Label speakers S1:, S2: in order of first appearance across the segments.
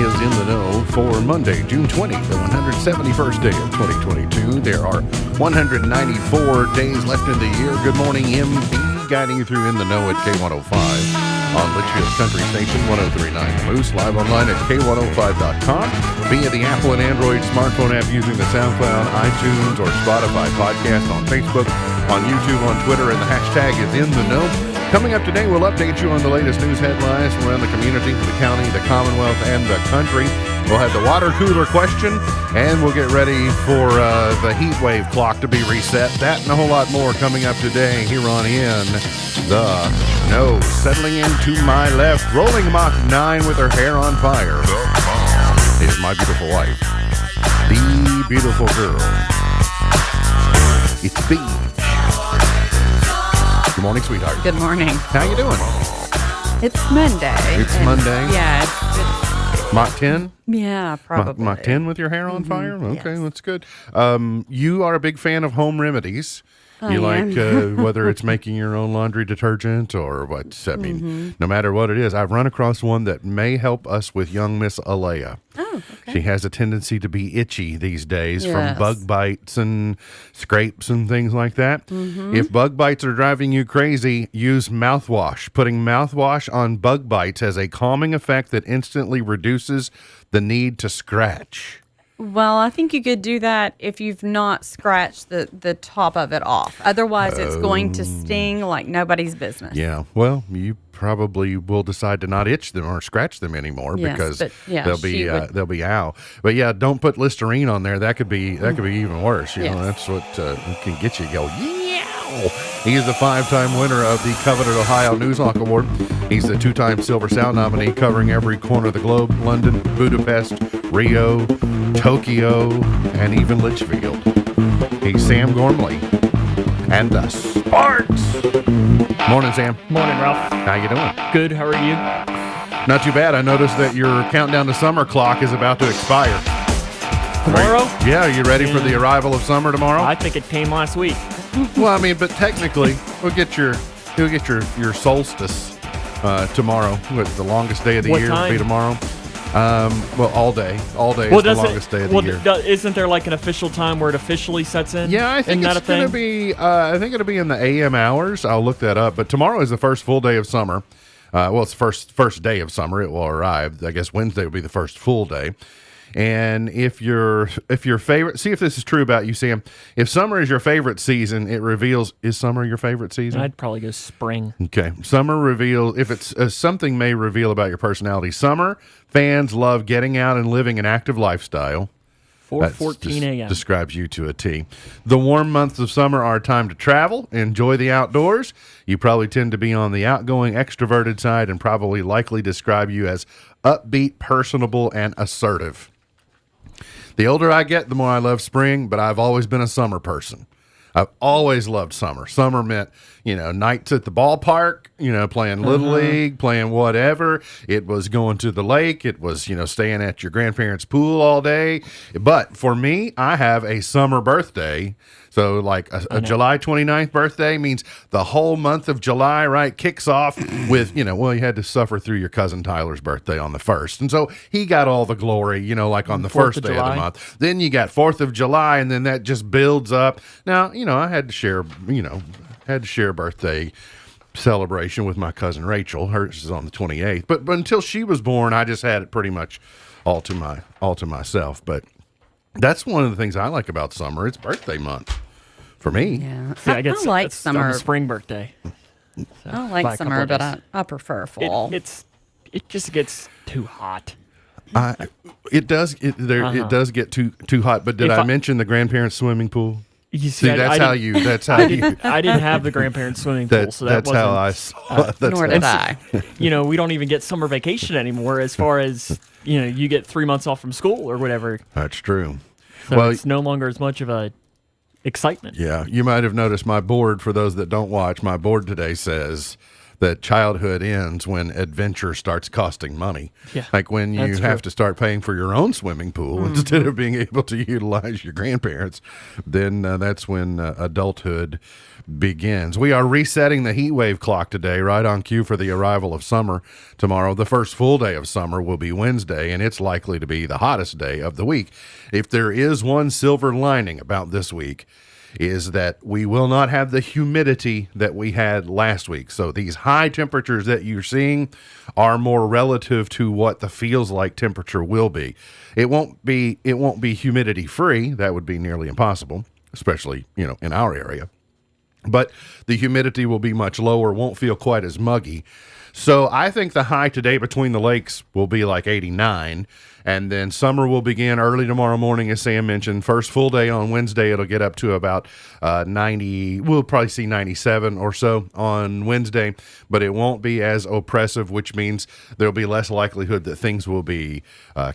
S1: is in the know for Monday, June 20th, the 171st day of 2022. There are 194 days left in the year. Good morning, MP, guiding you through In the Know at K105 on Litchfield's Country Station, 1039 The Moose, live online at K105.com, via the Apple and Android smartphone app using the SoundCloud, iTunes, or Spotify podcast, on Facebook, on YouTube, on Twitter, and the hashtag is In the Know. Coming up today, we'll update you on the latest news headlines from around the community, the county, the Commonwealth, and the country. We'll have the water cooler question, and we'll get ready for the heat wave clock to be reset. That and a whole lot more coming up today here on In the Know. Settling into my left, rolling Mach 9 with her hair on fire, is my beautiful wife, the beautiful girl. It's Beach. Good morning, sweetheart.
S2: Good morning.
S1: How you doing?
S2: It's Monday.
S1: It's Monday?
S2: Yeah.
S1: Mach 10?
S2: Yeah, probably.
S1: Mach 10 with your hair on fire? Okay,
S2: yes.
S1: That's good. You are a big fan of home remedies. You
S2: I
S1: like whether it's making your own laundry detergent or what. I mean, no matter what it is. I've run across one that may help us with young Miss Alea.
S2: Oh, okay.
S1: She has a tendency to be itchy these days from
S2: Yes.
S1: bug bites and scrapes and things like that. If bug bites are driving you crazy, use mouthwash. Putting mouthwash on bug bites has a calming effect that instantly reduces the need to scratch.
S2: Well, I think you could do that if you've not scratched the top of it off. Otherwise, it's going to sting like nobody's business.
S1: Yeah, well, you probably will decide to not itch them or scratch them anymore
S2: Yes,
S1: because
S2: but, yeah,
S1: they'll be ow. But yeah, don't put Listerine on there. That could be even worse. You know,
S2: Yes.
S1: that's what can get you go. Yeah. He is a 5-time winner of the coveted Ohio Newshawk Award. He's a 2-time Silver Sound nominee, covering every corner of the globe: London, Budapest, Rio, Tokyo, and even Litchfield. He's Sam Gormley and the Sparks. Morning, Sam.
S3: Morning, Ralph.
S1: How you doing?
S3: Good. How are you?
S1: Not too bad. I noticed that your countdown to summer clock is about to expire.
S3: Tomorrow?
S1: Yeah, are you ready for the arrival of summer tomorrow?
S3: I think it came last week.
S1: Well, I mean, but technically, you'll get your solstice tomorrow. What, the longest day of the
S3: What
S1: year will be
S3: time?
S1: tomorrow. Well, all day. All day is the longest day of the year.
S3: Isn't there like an official time where it officially sets in?
S1: Yeah, I think
S3: Isn't that
S1: it's
S3: a
S1: going to
S3: thing?
S1: be. I think it'll be in the AM hours. I'll look that up. But tomorrow is the first full day of summer. Well, it's the first day of summer. It will arrive. I guess Wednesday will be the first full day. And if your favorite, see if this is true about you, Sam. If summer is your favorite season, it reveals. Is summer your favorite season?
S3: I'd probably go spring.
S1: Okay. Summer reveals, if it's something may reveal about your personality. Summer fans love getting out and living an active lifestyle.
S3: 4:14 a.m.
S1: Describes you to a T. The warm months of summer are a time to travel, enjoy the outdoors. You probably tend to be on the outgoing, extroverted side, and probably likely describe you as upbeat, personable, and assertive. The older I get, the more I love spring, but I've always been a summer person. I've always loved summer. Summer meant, nights at the ballpark, playing Little League, playing whatever. It was going to the lake. It was, staying at your grandparents' pool all day. But for me, I have a summer birthday. So like a July 29th birthday means the whole month of July, right, kicks off with, you had to suffer through your cousin Tyler's birthday on the 1st. And so he got all the glory, like on the
S3: 4th
S1: first
S3: of
S1: day of
S3: July.
S1: the month. Then you got 4th of July, and then that just builds up. Now, I had to share, a birthday celebration with my cousin Rachel. Hers is on the 28th. But until she was born, I just had it pretty much all to myself. But that's one of the things I like about summer. It's birthday month for me.
S2: Yeah.
S3: See, I get
S2: like
S3: it's on
S2: summer.
S3: the spring birthday. So,
S2: I
S3: by
S2: like
S3: a couple
S2: summer,
S3: of
S2: but
S3: days.
S2: I prefer fall.
S3: It just gets too hot.
S1: It does get too hot. But did
S3: If
S1: I
S3: I-
S1: mention the grandparents' swimming pool?
S3: You
S1: See, that's how you.
S3: I didn't have the grandparents' swimming pool, so that
S1: that's
S3: wasn't.
S1: how I saw it. That's
S2: Nor
S1: how-
S2: did I.
S3: We don't even get summer vacation anymore. As far as you get 3 months off from school or whatever.
S1: That's true.
S3: So
S1: Well,
S3: it's no longer as much of a excitement.
S1: yeah, you might have noticed my board. For those that don't watch, my board today says that childhood ends when adventure starts costing money.
S3: Yeah,
S1: Like when you
S3: that's
S1: have
S3: true.
S1: to start paying for your own swimming pool instead of being able to utilize your grandparents, then that's when adulthood begins. We are resetting the heat wave clock today, right on cue for the arrival of summer tomorrow. The first full day of summer will be Wednesday, and it's likely to be the hottest day of the week. If there is one silver lining about this week, is that we will not have the humidity that we had last week. So these high temperatures that you're seeing are more relative to what the feels like temperature will be. It won't be humidity free. That would be nearly impossible, especially, in our area. But the humidity will be much lower, won't feel quite as muggy. So I think the high today between the lakes will be like 89, and then summer will begin early tomorrow morning, as Sam mentioned. First full day on Wednesday, it'll get up to about 90. We'll probably see 97 or so on Wednesday, but it won't be as oppressive, which means there'll be less likelihood that things will be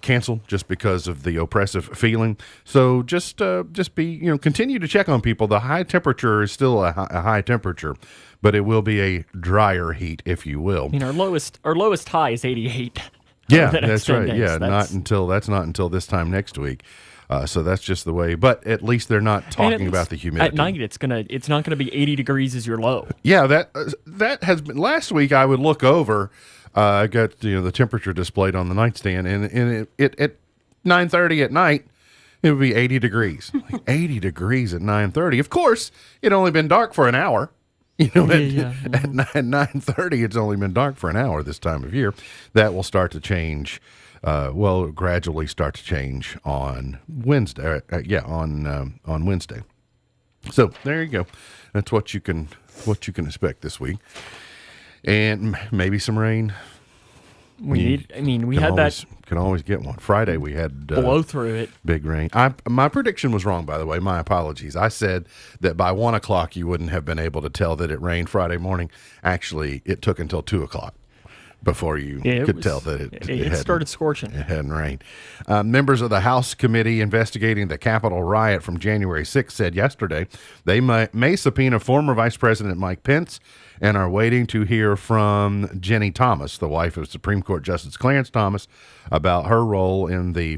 S1: canceled just because of the oppressive feeling. So just be, continue to check on people. The high temperature is still a high temperature, but it will be a drier heat, if you will.
S3: I mean, our lowest high is 88.
S1: Yeah,
S3: the next
S1: that's
S3: 10
S1: right.
S3: days.
S1: Yeah,
S3: That's
S1: not until this time next week. So that's just the way. But at least they're not
S3: and at
S1: talking
S3: least
S1: about the humidity.
S3: At night, it's not gonna be 80 degrees as your low.
S1: Yeah, that has been last week. I would look over. I got the temperature displayed on the nightstand, and it at 9:30 at night, it would be 80 degrees. Like 80 degrees at 9:30. Of course, it'd only been dark for an hour. At 9:30, it's only been dark for an hour this time of year. That will start to change. Gradually start to change on Wednesday. On Wednesday. So there you go. That's what you can expect this week, and maybe some rain.
S3: We had that
S1: can always get one. Friday we had
S3: blow through it.
S1: Big rain. My prediction was wrong, by the way. My apologies. I said that by 1 o'clock you wouldn't have been able to tell that it rained Friday morning. Actually, it took until 2 o'clock before you could tell that it
S3: started scorching.
S1: It hadn't rained. Members of the House committee investigating the Capitol riot from January 6th said yesterday they may subpoena former Vice President Mike Pence and are waiting to hear from Jenny Thomas, the wife of Supreme Court Justice Clarence Thomas, about her role in the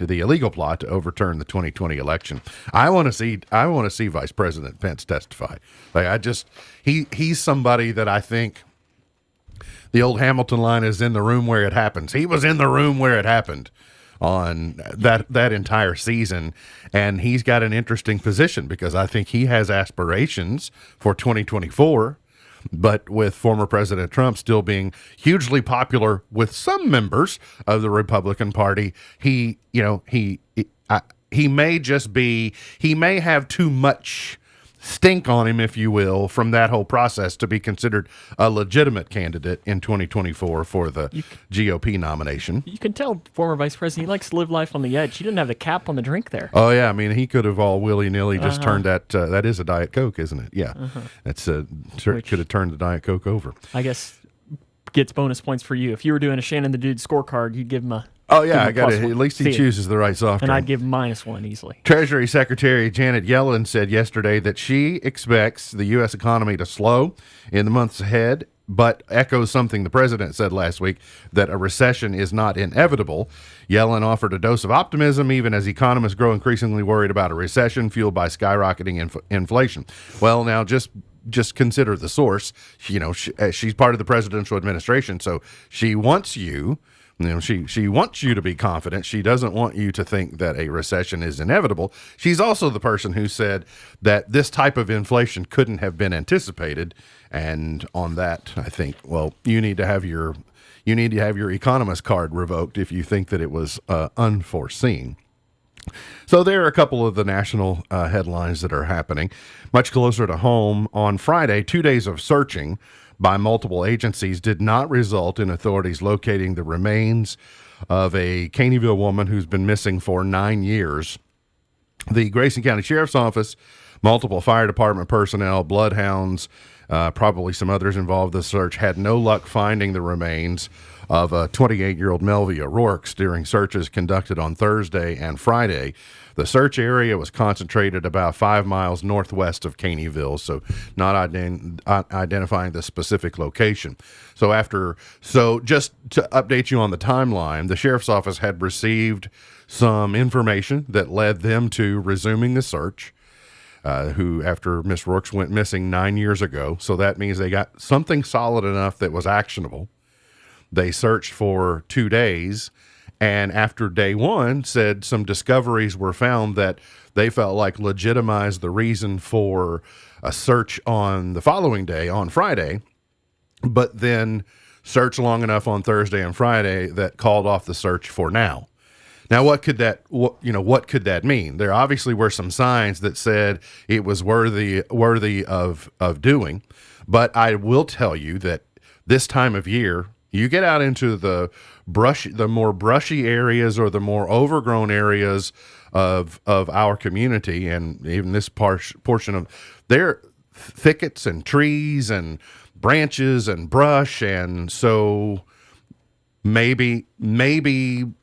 S1: illegal plot to overturn the 2020 election. I want to see Vice President Pence testify. He's somebody that I think. The old Hamilton line is in the room where it happens. He was in the room where it happened on that entire season, and he's got an interesting position because I think he has aspirations for 2024, but with former President Trump still being hugely popular with some members of the Republican Party, he may have too much stink on him, if you will, from that whole process to be considered a legitimate candidate in 2024 for the GOP nomination.
S3: You can tell former vice president, he likes to live life on the edge. He didn't have the cap on the drink there.
S1: Oh, yeah. I mean, he could have all willy-nilly just turned that is a Diet Coke, isn't it? Yeah. Could have turned the Diet Coke over.
S3: I guess gets bonus points for you. If you were doing a Shannon the Dude scorecard, you'd give him a...
S1: Oh, yeah, I got it. At least he chooses the right soft drink.
S3: And I'd give -1 easily.
S1: Treasury Secretary Janet Yellen said yesterday that she expects the U.S. economy to slow in the months ahead, but echoes something the president said last week, that a recession is not inevitable. Yellen offered a dose of optimism, even as economists grow increasingly worried about a recession fueled by skyrocketing inflation. Well, now just consider the source. She's part of the presidential administration, so she wants you... she wants you to be confident. She doesn't want you to think that a recession is inevitable. She's also the person who said that this type of inflation couldn't have been anticipated. And on that, I think, well, you need to have your economist card revoked if you think that it was unforeseen. So there are a couple of the national headlines that are happening. Much closer to home, on Friday, 2 days of searching by multiple agencies did not result in authorities locating the remains of a Caneyville woman who's been missing for 9 years. The Grayson County Sheriff's Office, multiple fire department personnel, bloodhounds, probably some others involved in the search, had no luck finding the remains of 28-year-old Melvia Rourke during searches conducted on Thursday and Friday. The search area was concentrated about 5 miles northwest of Caneyville, so not identifying the specific location. So just to update you on the timeline, the sheriff's office had received some information that led them to resuming the search. who, after Miss Rooks went missing 9 years ago, so that means they got something solid enough that was actionable. They searched for 2 days, and after day one, said some discoveries were found that they felt like legitimized the reason for a search on the following day, on Friday, but then searched long enough on Thursday and Friday that called off the search for now. Now, what could that mean? There obviously were some signs that said it was worthy of doing, but I will tell you that this time of year, you get out into the more brushy areas or the more overgrown areas of our community, and even this portion of there, thickets and trees and branches and brush, and so maybe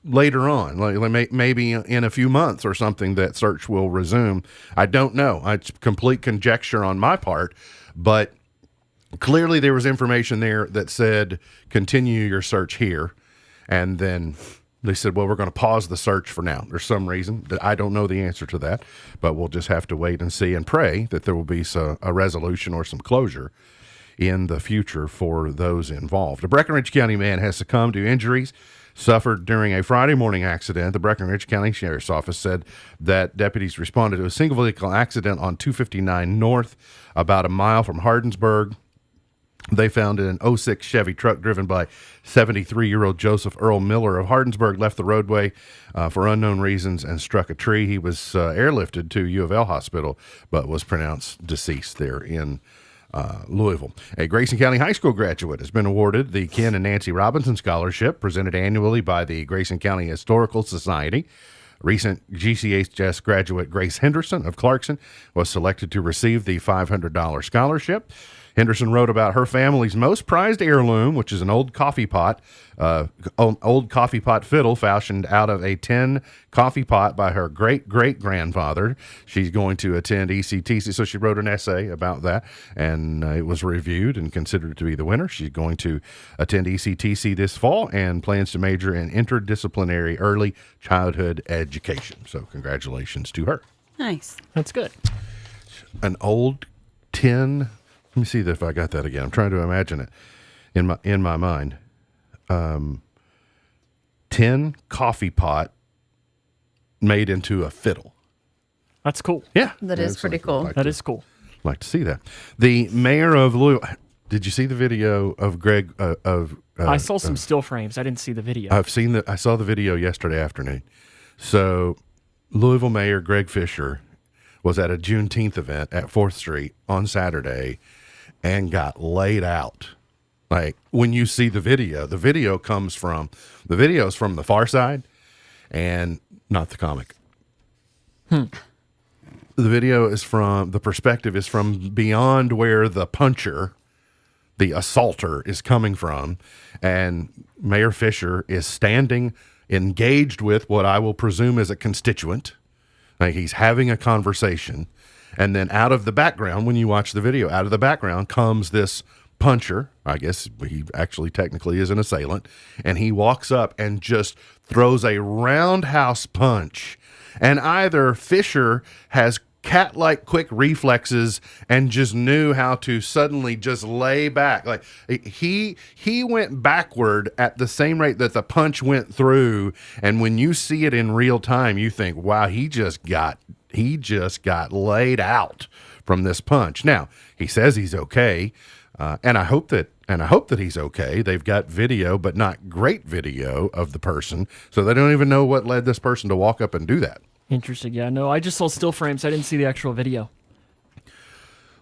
S1: later on, like maybe in a few months or something, that search will resume. I don't know. It's complete conjecture on my part, but clearly there was information there that said continue your search here, and then they said, well, we're going to pause the search for now. There's some reason that I don't know the answer to that, but we'll just have to wait and see and pray that there will be a resolution or some closure in the future for those involved. A Breckinridge County man has succumbed to injuries suffered during a Friday morning accident. The Breckinridge County Sheriff's Office said that deputies responded to a single vehicle accident on 259 North, about a mile from Hardinsburg. They found an 06 Chevy truck driven by 73-year-old Joseph Earl Miller of Hardinsburg left the roadway for unknown reasons and struck a tree. He was airlifted to U of L Hospital, but was pronounced deceased there in Louisville. A Grayson County High School graduate has been awarded the Ken and Nancy Robinson Scholarship, presented annually by the Grayson County Historical Society. Recent GCHS graduate Grace Henderson of Clarkson was selected to receive the $500 scholarship. Henderson wrote about her family's most prized heirloom, which is an old coffee pot fiddle fashioned out of a tin coffee pot by her great-great-grandfather. She's going to attend ECTC, so she wrote an essay about that, and it was reviewed and considered to be the winner. She's going to attend ECTC this fall and plans to major in interdisciplinary early childhood education. So congratulations to her.
S2: Nice.
S3: That's good.
S1: An old tin... Let me see if I got that again. I'm trying to imagine it in my mind. Tin coffee pot made into a fiddle.
S3: That's cool.
S1: Yeah,
S2: That is pretty cool.
S3: That is cool.
S1: Like to see that. The mayor of Louisville. Did you see the video of Greg?
S3: I saw some still frames. I didn't see the video.
S1: I saw the video yesterday afternoon. So, Louisville Mayor Greg Fisher was at a Juneteenth event at 4th Street on Saturday and got laid out. Like, when you see the video is from The Far Side and not the comic. The video is the perspective is from beyond where the puncher, the assaulter, is coming from. And Mayor Fisher is standing engaged with what I will presume is a constituent. Like, he's having a conversation. And then out of the background, when you watch the video, out of the background comes this puncher. I guess he actually technically is an assailant. And he walks up and just throws a roundhouse punch. And either Fisher has cat-like quick reflexes and just knew how to suddenly just lay back. Like, he went backward at the same rate that the punch went through. And when you see it in real time, you think, wow, he just got laid out from this punch. Now, he says he's okay, and I hope that he's okay. They've got video, but not great video of the person, so they don't even know what led this person to walk up and do that.
S3: Interesting. Yeah, no, I just saw still frames. I didn't see the actual video.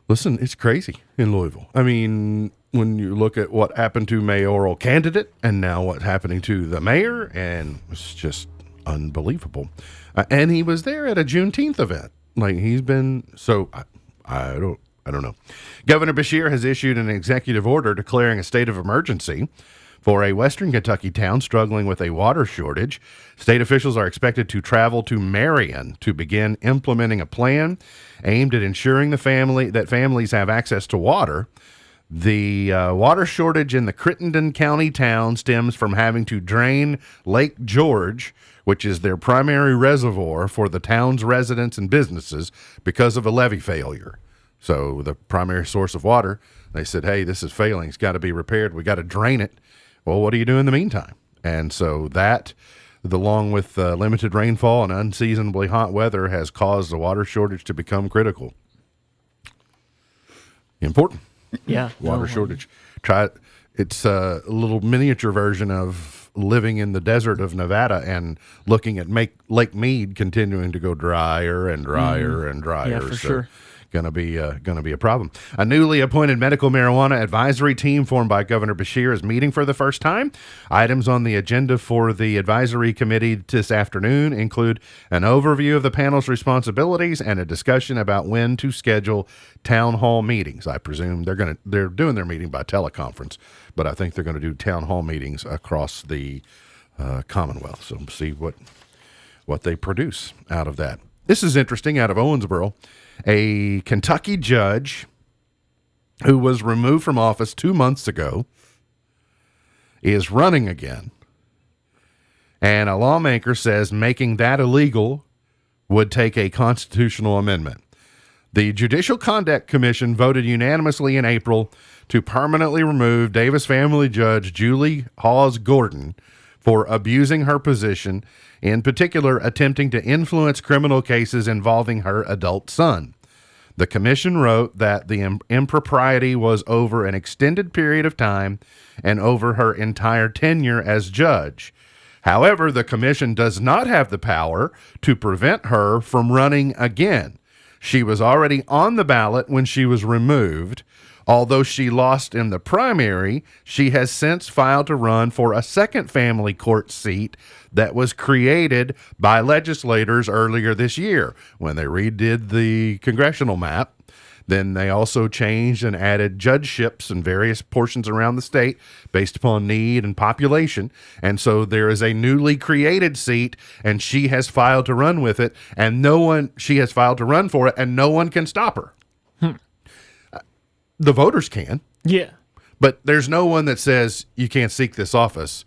S1: Listen, it's crazy in Louisville. I mean, when you look at what happened to mayoral candidate and now what's happening to the mayor, and it's just unbelievable. And he was there at a Juneteenth event. Like, he's been, so I don't know. Governor Beshear has issued an executive order declaring a state of emergency for a western Kentucky town struggling with a water shortage. State officials are expected to travel to Marion to begin implementing a plan aimed at ensuring that families have access to water. The water shortage in the Crittenden County town stems from having to drain Lake George, which is their primary reservoir for the town's residents and businesses, because of a levee failure. So the primary source of water, they said, hey, this is failing. It's got to be repaired. We got to drain it. Well, what do you do in the meantime? And so that, along with limited rainfall and unseasonably hot weather, has caused the water shortage to become critical. Important.
S3: Yeah.
S1: Water shortage. It's a little miniature version of living in the desert of Nevada and looking at Lake Mead continuing to go drier and drier and drier.
S3: Yeah, for sure.
S1: Going to be a problem. A newly appointed medical marijuana advisory team formed by Governor Beshear is meeting for the first time. Items on the agenda for the advisory committee this afternoon include an overview of the panel's responsibilities and a discussion about when to schedule town hall meetings. I presume they're doing their meeting by teleconference, but I think they're going to do town hall meetings across the Commonwealth. So we'll see what they produce out of that. This is interesting. Out of Owensboro, a Kentucky judge who was removed from office 2 months ago is running again. And a lawmaker says making that illegal would take a constitutional amendment. The Judicial Conduct Commission voted unanimously in April to permanently remove Davis family judge Julie Hawes Gordon for abusing her position, in particular attempting to influence criminal cases involving her adult son. The commission wrote that the impropriety was over an extended period of time and over her entire tenure as judge. However, the commission does not have the power to prevent her from running again. She was already on the ballot when she was removed. Although she lost in the primary, she has since filed to run for a second family court seat that was created by legislators earlier this year when they redid the congressional map. Then they also changed and added judgeships in various portions around the state based upon need and population. And so there is a newly created seat, and she has filed to run with it, and she has filed to run for it, and no one can stop her. The voters can.
S3: Yeah.
S1: But there's no one that says you can't seek this office.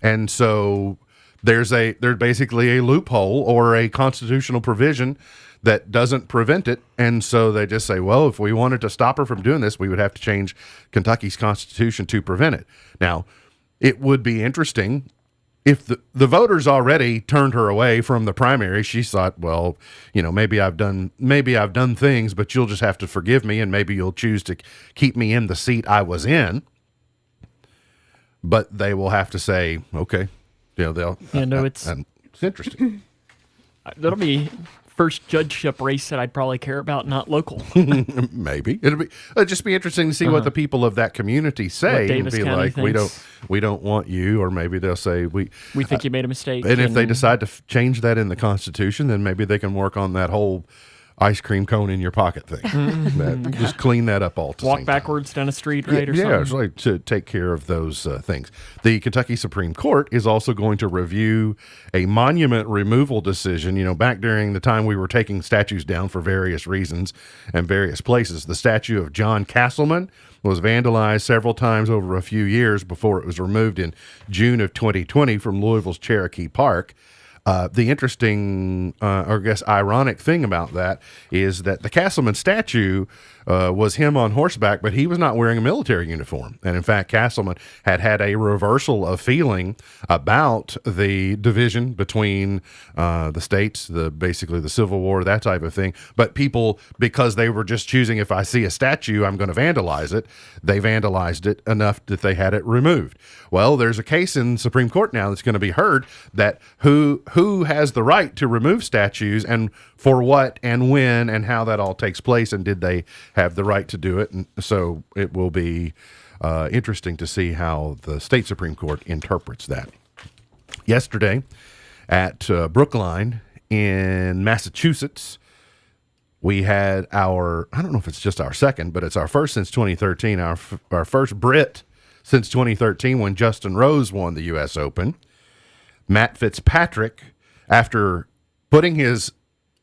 S1: And so there's basically a loophole or a constitutional provision that doesn't prevent it. And so they just say, well, if we wanted to stop her from doing this, we would have to change Kentucky's constitution to prevent it. Now, it would be interesting if the voters already turned her away from the primary. She thought, well, maybe I've done things, but you'll just have to forgive me, and maybe you'll choose to keep me in the seat I was in. But they will have to say, okay, it's interesting.
S3: That'll be first judgeship race that I'd probably care about, not local.
S1: Maybe it'll just be interesting to see what the people of that community say and be
S3: County
S1: like,
S3: thinks.
S1: we don't want you, or maybe they'll say we
S3: think you made a mistake.
S1: And if they decide to change that in the Constitution, then maybe they can work on that whole ice cream cone in your pocket thing. Just clean that up all to
S3: walk backwards down a street, right?
S1: Yeah, it's like to take care of those things. The Kentucky Supreme Court is also going to review a monument removal decision. Back during the time we were taking statues down for various reasons and various places, the statue of John Castleman was vandalized several times over a few years before it was removed in June of 2020 from Louisville's Cherokee Park. The interesting, or I guess ironic thing about that is that the Castleman statue was him on horseback, but he was not wearing a military uniform. And in fact, Castleman had a reversal of feeling about the division between the states, basically the Civil War, that type of thing. But people, because they were just choosing, if I see a statue, I'm going to vandalize it, they vandalized it enough that they had it removed. Well, there's a case in Supreme Court now that's going to be heard that who has the right to remove statues, and for what and when and how that all takes place, and did they have the right to do it. And so it will be interesting to see how the state Supreme Court interprets that. Yesterday at Brookline in Massachusetts, we had I don't know if it's just our second, but it's our first since 2013, our first Brit since 2013 when Justin Rose won the U.S. Open. Matt Fitzpatrick, after putting his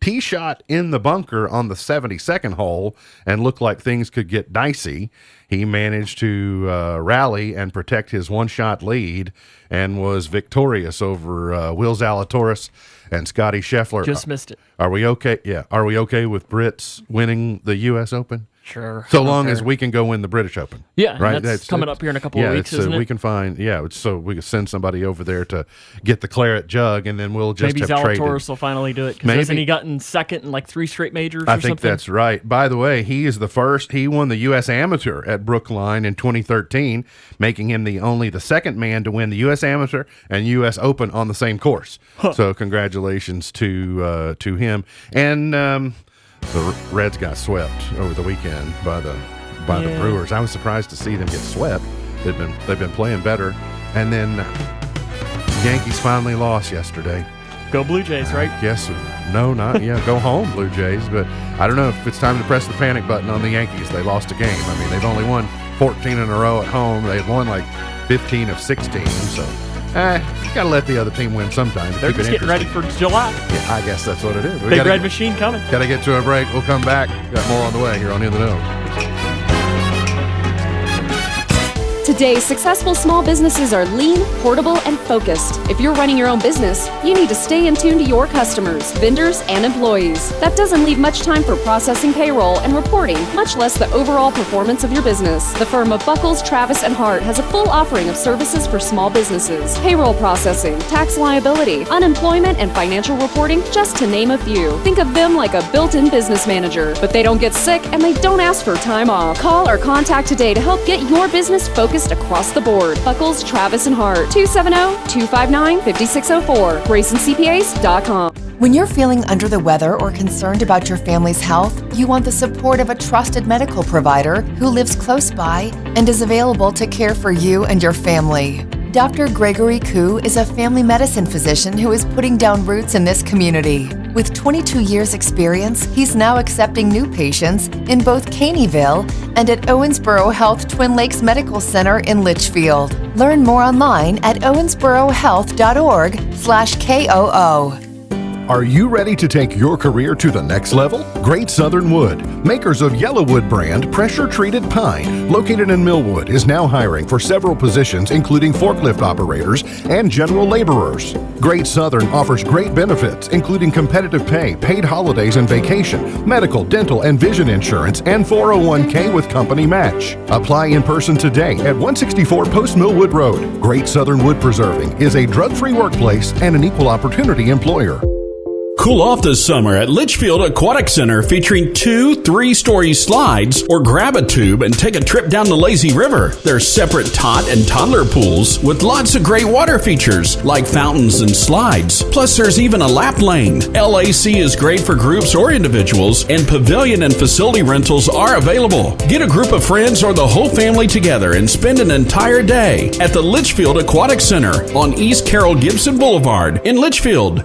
S1: tee shot in the bunker on the 72nd hole and looked like things could get dicey. He managed to rally and protect his one-shot lead and was victorious over Will Zalatoris and Scotty Scheffler.
S3: Just missed it.
S1: Are we okay? Yeah. Are we okay with Brits winning the U.S. Open?
S3: Sure.
S1: So long as we can go win the British Open.
S3: Yeah,
S1: right.
S3: That's coming up here in a couple of weeks, isn't it?
S1: We can find. Yeah, so we can send somebody over there to get the claret jug, and then we'll just
S3: maybe
S1: have traded.
S3: Zalatoris will finally do it. Because hasn't he gotten second in like 3 straight majors?
S1: I think that's right. By the way, he is the first. He won the U.S. Amateur at Brookline in 2013, making him the second man to win the U.S. Amateur and U.S. Open on the same course. So congratulations to him. And the Reds got swept over the weekend by the Brewers. I was surprised to see them get swept. They've been playing better, and then Yankees finally lost yesterday.
S3: Go Blue Jays, right?
S1: Yes, no, not go home Blue Jays. But I don't know if it's time to press the panic button on the Yankees. They lost a game. I mean, they've only won 14 in a row at home. They've won like 15 of 16. So. You got to let the other team win sometime.
S3: They're just getting ready for July.
S1: Yeah, I guess that's what it is.
S3: Big Red Machine coming.
S1: Got to get to a break. We'll come back. Got more on the way here on In the Know.
S4: Today, successful small businesses are lean, portable, and focused. If you're running your own business, you need to stay in tune to your customers, vendors, and employees. That doesn't leave much time for processing payroll and reporting, much less the overall performance of your business. The firm of Buckles, Travis, and Hart has a full offering of services for small businesses. Payroll processing, tax liability, unemployment, and financial reporting, just to name a few. Think of them like a built-in business manager, but they don't get sick and they don't ask for time off. Call or contact today to help get your business focused across the board. Buckles, Travis, and Hart, 270-259-5604, GraysonCPAs.com.
S5: When you're feeling under the weather or concerned about your family's health, you want the support of a trusted medical provider who lives close by and is available to care for you and your family. Dr. Gregory Koo is a family medicine physician who is putting down roots in this community. With 22 years' experience, he's now accepting new patients in both Caneyville and at Owensboro Health Twin Lakes Medical Center in Litchfield. Learn more online at owensborohealth.org/KOO.
S1: Are you ready to take your career to the next level? Great Southern Wood, makers of Yellowwood brand pressure-treated pine, located in Millwood, is now hiring for several positions including forklift operators and general laborers. Great Southern offers great benefits including competitive pay, paid holidays and vacation, medical, dental, and vision insurance, and 401k with company match. Apply in person today at 164 Post Millwood Road. Great Southern Wood Preserving is a drug-free workplace and an equal opportunity employer.
S6: Cool off this summer at Litchfield Aquatic Center, featuring 2 3-story slides, or grab a tube and take a trip down the lazy river. There's separate tot and toddler pools with lots of great water features like fountains and slides. Plus there's even a lap lane. LAC is great for groups or individuals, and pavilion and facility rentals are available. Get a group of friends or the whole family together and spend an entire day at the Litchfield Aquatic Center on East Carroll Gibson Boulevard in Litchfield.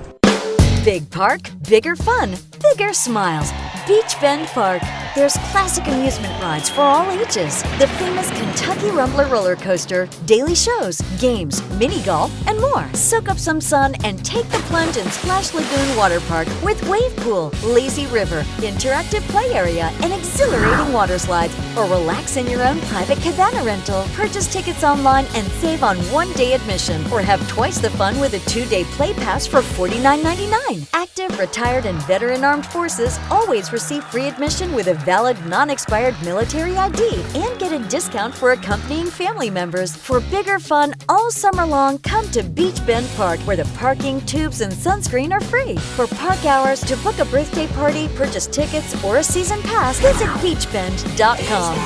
S7: Big park, bigger fun, bigger smiles. Beach Bend Park. There's classic amusement rides for all ages. The famous Kentucky Rumbler roller coaster, daily shows, games, mini golf, and more. Soak up some sun and take the plunge in Splash Lagoon Water Park with wave pool, lazy river, interactive play area, and exhilarating water slides. Or relax in your own private cabana rental. Purchase tickets online and save on one-day admission. Or have twice the fun with a 2-day play pass for $49.99. Active, retired, and veteran armed forces always receive free admission with a valid, non-expired military ID and get a discount for accompanying family members. For bigger fun all summer long, come to Beach Bend Park, where the parking, tubes, and sunscreen are free. For park hours, to book a birthday party, purchase tickets, or a season pass, visit beachbend.com.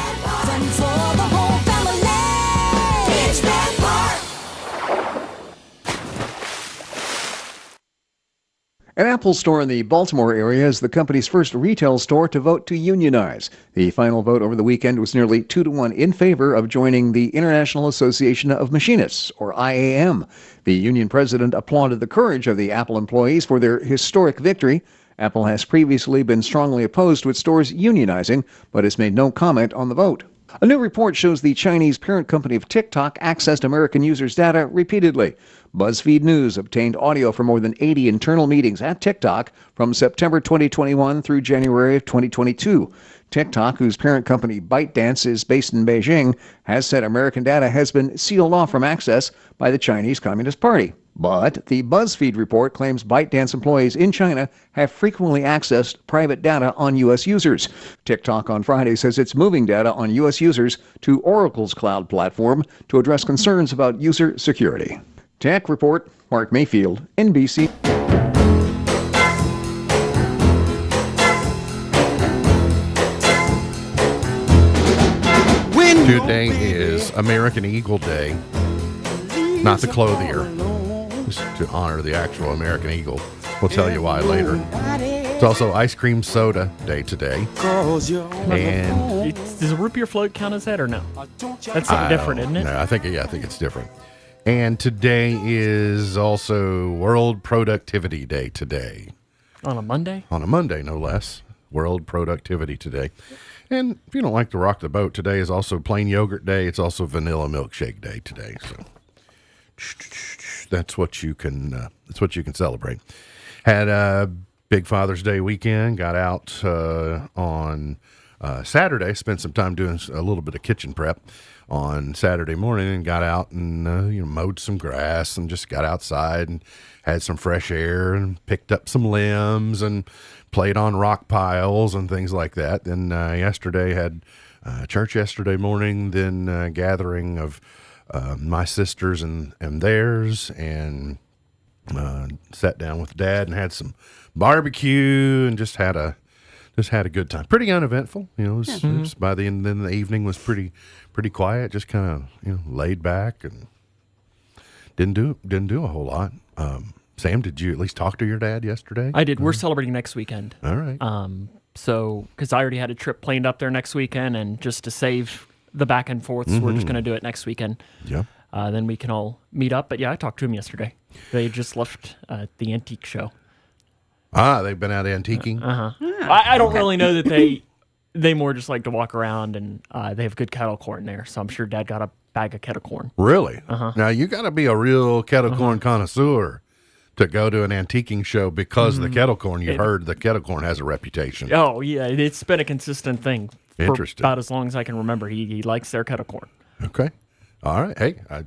S8: An Apple store in the Baltimore area is the company's first retail store to vote to unionize. The final vote over the weekend was nearly 2-1 in favor of joining the International Association of Machinists, or IAM. The union president applauded the courage of the Apple employees for their historic victory. Apple has previously been strongly opposed to its stores unionizing, but has made no comment on the vote. A new report shows the Chinese parent company of TikTok accessed American users' data repeatedly. BuzzFeed News obtained audio from more than 80 internal meetings at TikTok from September 2021 through January of 2022. TikTok, whose parent company ByteDance is based in Beijing, has said American data has been sealed off from access by the Chinese Communist Party. But the BuzzFeed report claims ByteDance employees in China have frequently accessed private data on U.S. users. TikTok on Friday says it's moving data on U.S. users to Oracle's cloud platform to address concerns about user security. Tech Report, Mark Mayfield, NBC.
S1: Today is American Eagle Day, not the clothier, just to honor the actual American Eagle. We'll tell you why later. It's also Ice Cream Soda Day today. And
S3: Does a root beer float count as that or no? That's something different, isn't it?
S1: No, I think it's different. And today is also World Productivity Day today.
S3: On a Monday?
S1: On a Monday, no less. World Productivity Today. And if you don't like to rock the boat, today is also Plain Yogurt Day. It's also Vanilla Milkshake Day today. So that's what you can celebrate. Had a big Father's Day weekend. Got out on Saturday. Spent some time doing a little bit of kitchen prep on Saturday morning, and got out and mowed some grass and just got outside and had some fresh air and picked up some limbs and played on rock piles and things like that. Then yesterday had church yesterday morning, then a gathering of my sisters and theirs, and sat down with Dad and had some barbecue and just had a good time. Pretty uneventful, it was by the end. Then the evening was pretty quiet. Just kind of laid back and didn't do a whole lot. Sam, did you at least talk to your dad yesterday?
S3: I did. We're celebrating next weekend.
S1: All right.
S3: So, because I already had a trip planned up there next weekend, and just to save the back and forths, we're just going to do it next weekend.
S1: Yeah.
S3: Then we can all meet up. But yeah, I talked to him yesterday. They just left the antique show.
S1: They've been out antiquing.
S3: I don't really know that they more just like to walk around, and they have good kettle corn there. So I'm sure Dad got a bag of kettle corn.
S1: Really? Now you got to be a real kettle corn connoisseur to go to an antiquing show because the kettle corn. You've heard the kettle corn has a reputation.
S3: Oh yeah, it's been a consistent thing for
S1: Interesting.
S3: about as long as I can remember. He likes their kettle corn.
S1: Okay. All right. Hey, I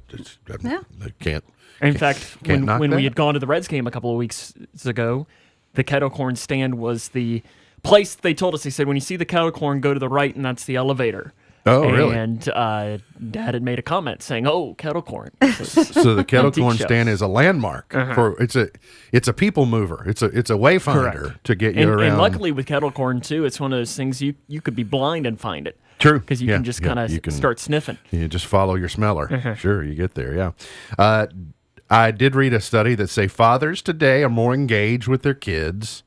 S1: can't.
S3: In fact, when
S1: knock
S3: we
S1: that.
S3: had gone to the Reds game a couple of weeks ago, the kettle corn stand was the place. They told us, they said, when you see the kettle corn, go to the right, and that's the elevator.
S1: Oh, really?
S3: And Dad had made a comment saying, "Oh, kettle corn."
S1: So the kettle
S3: Antique
S1: corn
S3: show.
S1: stand is a landmark for it's a people mover. It's a wayfinder
S3: Correct.
S1: to get you around.
S3: And luckily with kettle corn too, it's one of those things you could be blind and find it.
S1: True.
S3: Because you can just kind of start sniffing.
S1: You just follow your smeller. Sure, you get there. Yeah. I did read a study that say fathers today are more engaged with their kids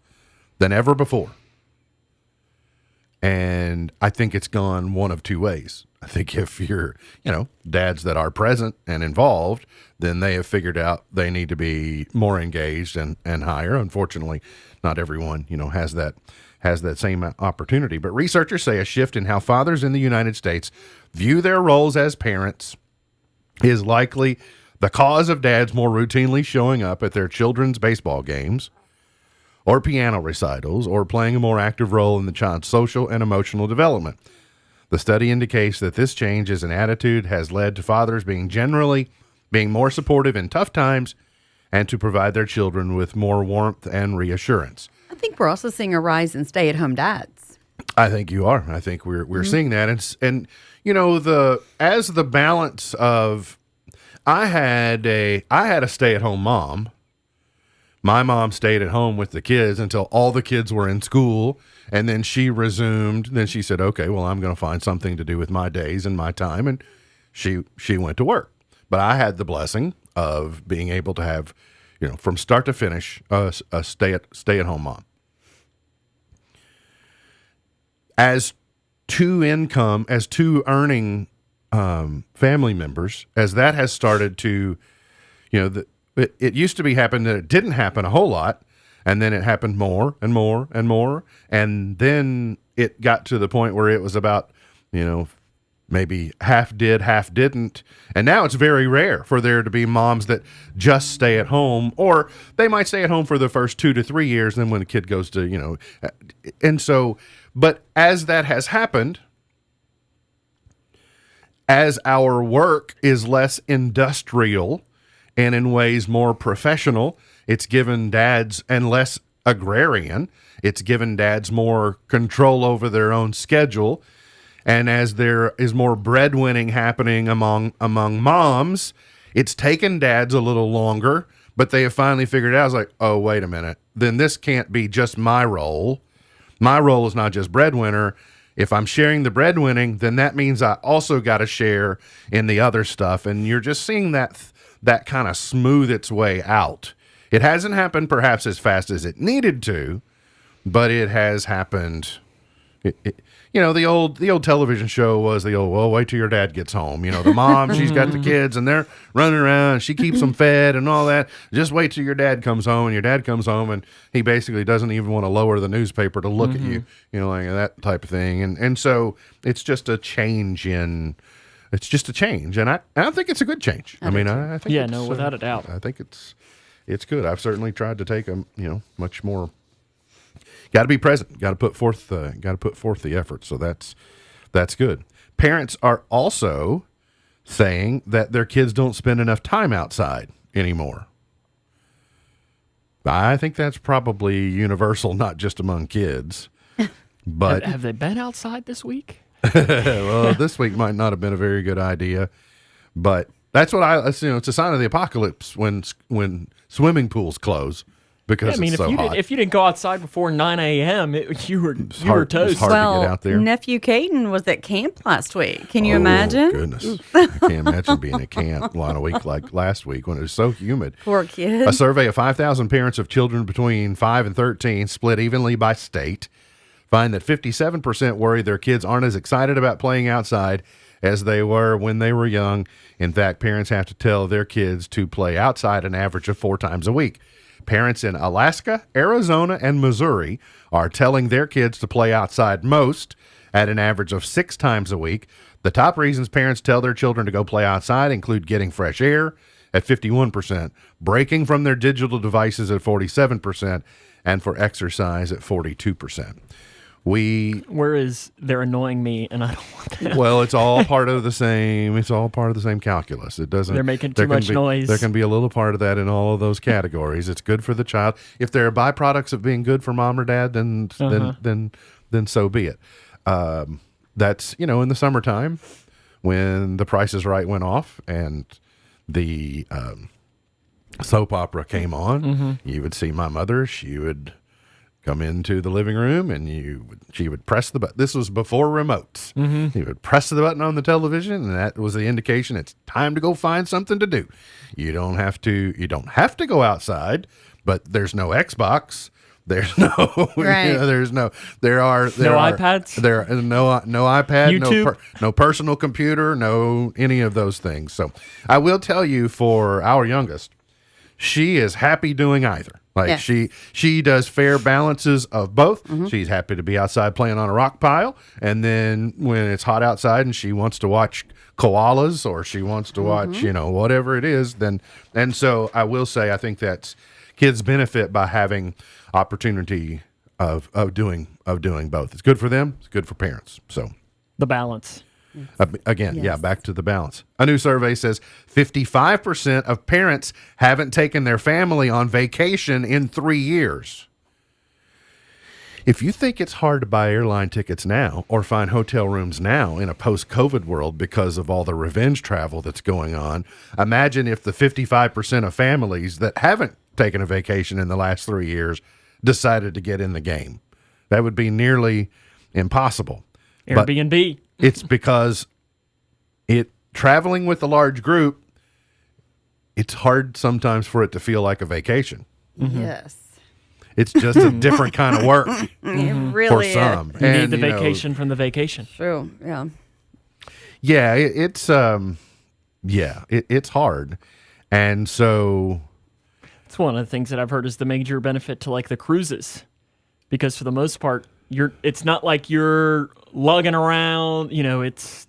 S1: than ever before. And I think it's gone one of two ways. I think if you're, dads that are present and involved, then they have figured out they need to be more engaged and higher. Unfortunately, not everyone, has that same opportunity. But researchers say a shift in how fathers in the United States view their roles as parents is likely the cause of dads more routinely showing up at their children's baseball games or piano recitals, or playing a more active role in the child's social and emotional development. The study indicates that this change as an attitude has led to fathers being more supportive in tough times and to provide their children with more warmth and reassurance.
S2: I think we're also seeing a rise in stay-at-home dads.
S1: I think you are. I think we're seeing that. And as the balance of, I had a stay-at-home mom. My mom stayed at home with the kids until all the kids were in school, and then she resumed. Then she said, okay, well, I'm going to find something to do with my days and my time, and she went to work. But I had the blessing of being able to have, from start to finish, a stay-at-home mom. As two earning family members, as that has started to, it used to be happen that it didn't happen a whole lot, and then it happened more and more and more, and then it got to the point where it was about, maybe half did, half didn't. And now it's very rare for there to be moms that just stay at home, or they might stay at home for the first 2 to 3 years. Then when the kid goes to, and so, but as that has happened, as our work is less industrial and in ways more professional, it's given dads and less agrarian. It's given dads more control over their own schedule. And as there is more breadwinning happening among moms, it's taken dads a little longer, but they have finally figured out, like, oh, wait a minute, then this can't be just my role. My role is not just breadwinner. If I'm sharing the breadwinning, then that means I also got to share in the other stuff. And you're just seeing that kind of smooth its way out. It hasn't happened perhaps as fast as it needed to, but it has happened. The old television show was well, wait till your dad gets home. The mom, she's got the kids and they're running around. She keeps them fed and all that. Just wait till your dad comes home. And your dad comes home and he basically doesn't even want to lower the newspaper to look at you, like that type of thing. And so it's just a change And I think it's a good change. I think
S3: without a doubt.
S1: I think it's good. I've certainly tried to take a much more. Got to be present. Got to put forth the effort. So that's good. Parents are also saying that their kids don't spend enough time outside anymore. I think that's probably universal, not just among kids. But
S3: have they been outside this week?
S1: Well, this week might not have been a very good idea, but that's what it's a sign of the apocalypse when swimming pools close. Because it's so hot.
S3: If you didn't go outside before 9 a.m., you were toast.
S1: It's hard to get out there.
S2: Nephew Caden was at camp last week. Can you imagine?
S1: Goodness. I can't imagine being at camp on a week like last week when it was so humid.
S2: Poor kid.
S1: A survey of 5,000 parents of children between 5 and 13, split evenly by state, find that 57% worry their kids aren't as excited about playing outside as they were when they were young. In fact, parents have to tell their kids to play outside an average of 4 times a week. Parents in Alaska, Arizona, and Missouri are telling their kids to play outside most, at an average of 6 times a week. The top reasons parents tell their children to go play outside include getting fresh air at 51%, breaking from their digital devices at 47%, and for exercise at 42%.
S3: Whereas they're annoying me, and I don't want that.
S1: Well, it's all part of the same. It's all part of the same calculus. It doesn't.
S3: They're making too much noise.
S1: There can be a little part of that in all of those categories. It's good for the child. If there are byproducts of being good for mom or dad, then so be it. That's in the summertime when The Price is Right went off and the soap opera came on. You would see my mother. She would come into the living room and she would press the button. This was before remotes. You would press the button on the television, and that was the indication it's time to go find something to do. You don't have to go outside, but there's no Xbox. There's no
S2: right.
S1: There are
S3: iPads.
S1: There no iPad,
S3: YouTube?
S1: no personal computer, no any of those things. So I will tell you, for our youngest, she is happy doing either. Like she does fair balances of both. She's happy to be outside playing on a rock pile, and then when it's hot outside and she wants to watch koalas or she wants to watch whatever it is, and so I will say I think that kids benefit by having opportunity of doing both. It's good for them. It's good for parents. So
S3: the balance.
S1: Again, back to the balance. A new survey says 55% of parents haven't taken their family on vacation in 3 years. If you think it's hard to buy airline tickets now or find hotel rooms now in a post-COVID world because of all the revenge travel that's going on, imagine if the 55% of families that haven't taken a vacation in the last 3 years decided to get in the game. That would be nearly impossible.
S3: Airbnb.
S1: It's because traveling with a large group, it's hard sometimes for it to feel like a vacation.
S2: Yes.
S1: It's just a different kind of work.
S2: It really
S1: for
S2: is.
S1: some.
S3: You need the vacation from the vacation.
S2: True. Yeah.
S1: Yeah, it's hard. And so
S3: it's one of the things that I've heard is the major benefit to like the cruises. Because for the most part, it's not like you're lugging around, it's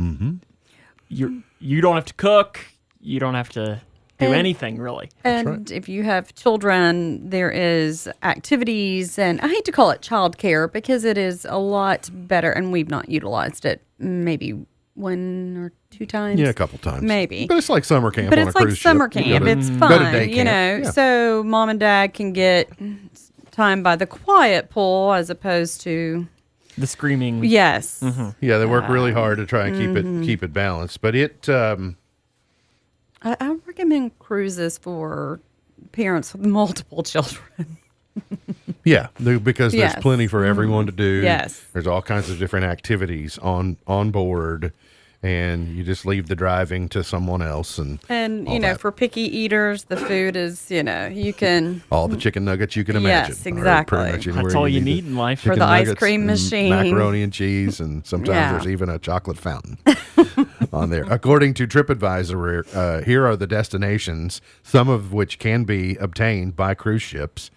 S3: you don't have to cook. You don't have to do anything really.
S2: And if you have children, there is activities, and I hate to call it childcare because it is a lot better, and we've not utilized it maybe 1 or 2 times.
S1: Yeah, a couple times.
S2: Maybe.
S1: But it's like summer camp
S2: But
S1: on
S2: it's
S1: a
S2: like
S1: cruise
S2: summer
S1: ship. You
S2: camp.
S1: gotta
S2: It's
S1: go to
S2: fun,
S1: day
S2: you know.
S1: camp. Yeah.
S2: So mom and dad can get time by the quiet pool as opposed to
S3: The screaming.
S2: yes.
S1: Yeah, they work really hard to try and keep it balanced. But it
S2: I recommend cruises for parents with multiple children.
S1: because there's
S2: Yes.
S1: plenty for everyone to do.
S2: Yes.
S1: There's all kinds of different activities on board, and you just leave the driving to someone else and
S2: And,
S1: all
S2: you know,
S1: that.
S2: for picky eaters, the food is, you know, you can
S1: all the chicken nuggets you can
S2: Yes,
S1: imagine. are
S2: exactly.
S1: pretty much anywhere
S3: That's all you
S1: the
S3: need in life.
S2: For
S1: chicken
S2: the ice
S1: nuggets
S2: cream
S1: and
S2: machine.
S1: macaroni and cheese, and sometimes
S2: Yeah.
S1: there's even a chocolate fountain on there. According to TripAdvisor, here are the destinations, some of which can be obtained by cruise ships.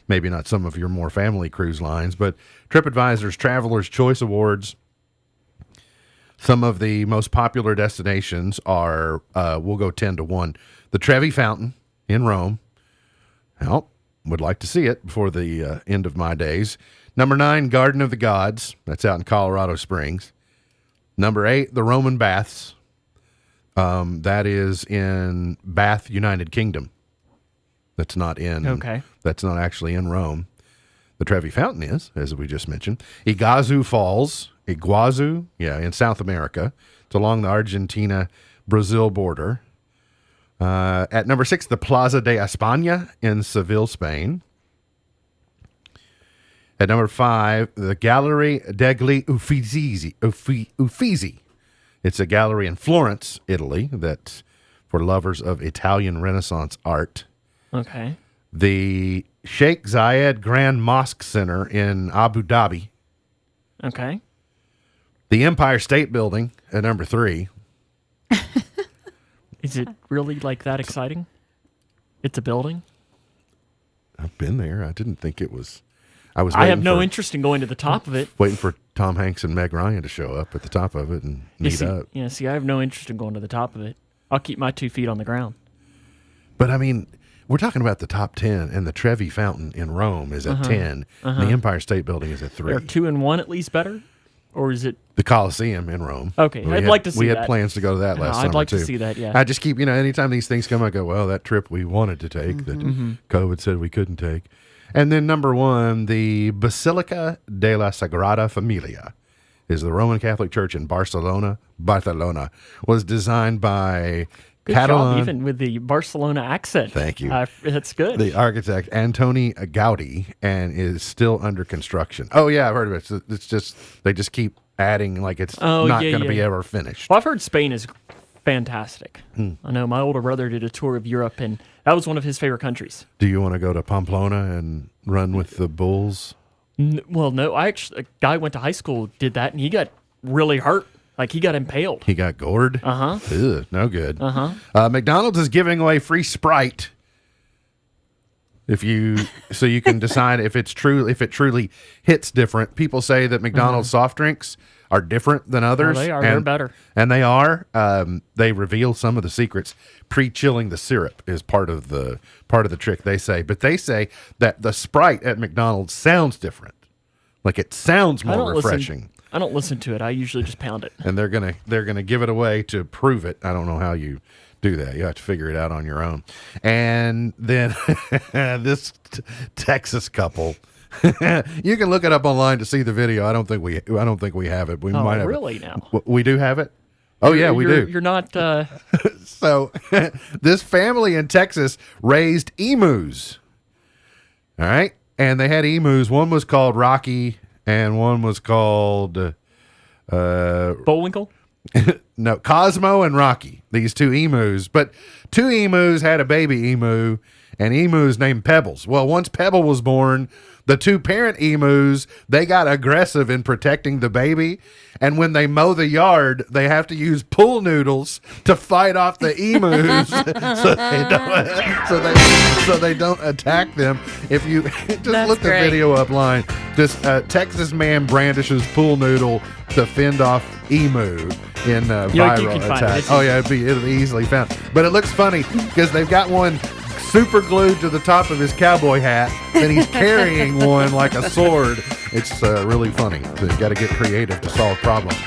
S1: Maybe not some of your more family cruise lines, but TripAdvisor's Traveler's Choice Awards. Some of the most popular destinations are, we'll go 10 to 1. The Trevi Fountain in Rome. Well, would like to see it before the end of my days. Number 9, Garden of the Gods. That's out in Colorado Springs. Number 8, the Roman Baths. That is in Bath, United Kingdom. That's not in.
S3: Okay.
S1: That's not actually in Rome. The Trevi Fountain is, as we just mentioned. Iguazu Falls, in South America. It's along the Argentina-Brazil border. At number 6, the Plaza de España in Seville, Spain. At number 5, the Gallery degli Uffizi. It's a gallery in Florence, Italy, that's for lovers of Italian Renaissance art.
S3: Okay.
S1: The Sheikh Zayed Grand Mosque Center in Abu Dhabi.
S3: Okay.
S1: The Empire State Building at number 3.
S3: Is it really like that exciting? It's a building.
S1: I've been there. I didn't think it was. I
S3: I have no interest in going to the top of it.
S1: Waiting for Tom Hanks and Meg Ryan to show up at the top of it and meet up.
S3: See, I have no interest in going to the top of it. I'll keep my 2 feet on the ground.
S1: But I mean, we're talking about the top 10, and the Trevi Fountain in Rome is at 10. The Empire State Building is at 3.
S3: Are 2 and 1 at least better? Or is it?
S1: The Colosseum in Rome.
S3: Okay, I'd like to see
S1: We
S3: that.
S1: had plans to go to that last
S3: I'd
S1: summer,
S3: like
S1: too.
S3: to see that, yeah.
S1: I just keep, anytime these things come, I go, well, that trip we wanted to take that COVID said we couldn't take. And then number 1, the Basilica de la Sagrada Familia is the Roman Catholic Church in Barcelona. Was designed by
S3: Good job, even with the Barcelona accent.
S1: Thank you.
S3: That's good.
S1: The architect, Antoni Gaudi, and is still under construction. Oh, yeah, I've heard of it. It's just, they just keep adding like it's not going to be ever finished.
S3: Well, I've heard Spain is fantastic. I know my older brother did a tour of Europe, and that was one of his favorite countries.
S1: Do you want to go to Pamplona and run with the bulls?
S3: Well, no. A guy went to high school, did that, and he got really hurt. Like, he got impaled.
S1: He got gored?
S3: Uh-huh.
S1: No good. McDonald's is giving away free Sprite so you can decide if it truly hits different. People say that McDonald's soft drinks are different than others.
S3: Well, they are. They're better.
S1: And they are. They reveal some of the secrets. Pre-chilling the syrup is part of the trick, they say. But they say that the Sprite at McDonald's sounds different. Like it sounds more refreshing.
S3: I don't listen to it. I usually just pound it.
S1: And they're gonna give it away to prove it. I don't know how you do that. You have to figure it out on your own. And then this Texas couple, you can look it up online to see the video. I don't think we have it. We might have
S3: really
S1: it.
S3: now?
S1: We do have it. Oh yeah, we do.
S3: You're not.
S1: So this family in Texas raised emus. All right, and they had emus. One was called Rocky, and one was called
S3: Bullwinkle?
S1: No, Cosmo and Rocky, these two emus. But two emus had a baby emu, and emus named Pebbles. Well, once Pebble was born, the two parent emus, they got aggressive in protecting the baby. And when they mow the yard, they have to use pool noodles to fight off the emus so they don't attack them. If you just
S2: That's
S1: look
S2: great.
S1: the video up line, this Texas man brandishes pool noodle to fend off emu in
S3: You
S1: viral
S3: can find it.
S1: attack.
S3: It's
S1: Oh yeah, it'll be easily found. But it looks funny because they've got one super glued to the top of his cowboy hat, and he's carrying one like a sword. It's really funny. You've got to get creative to solve problems.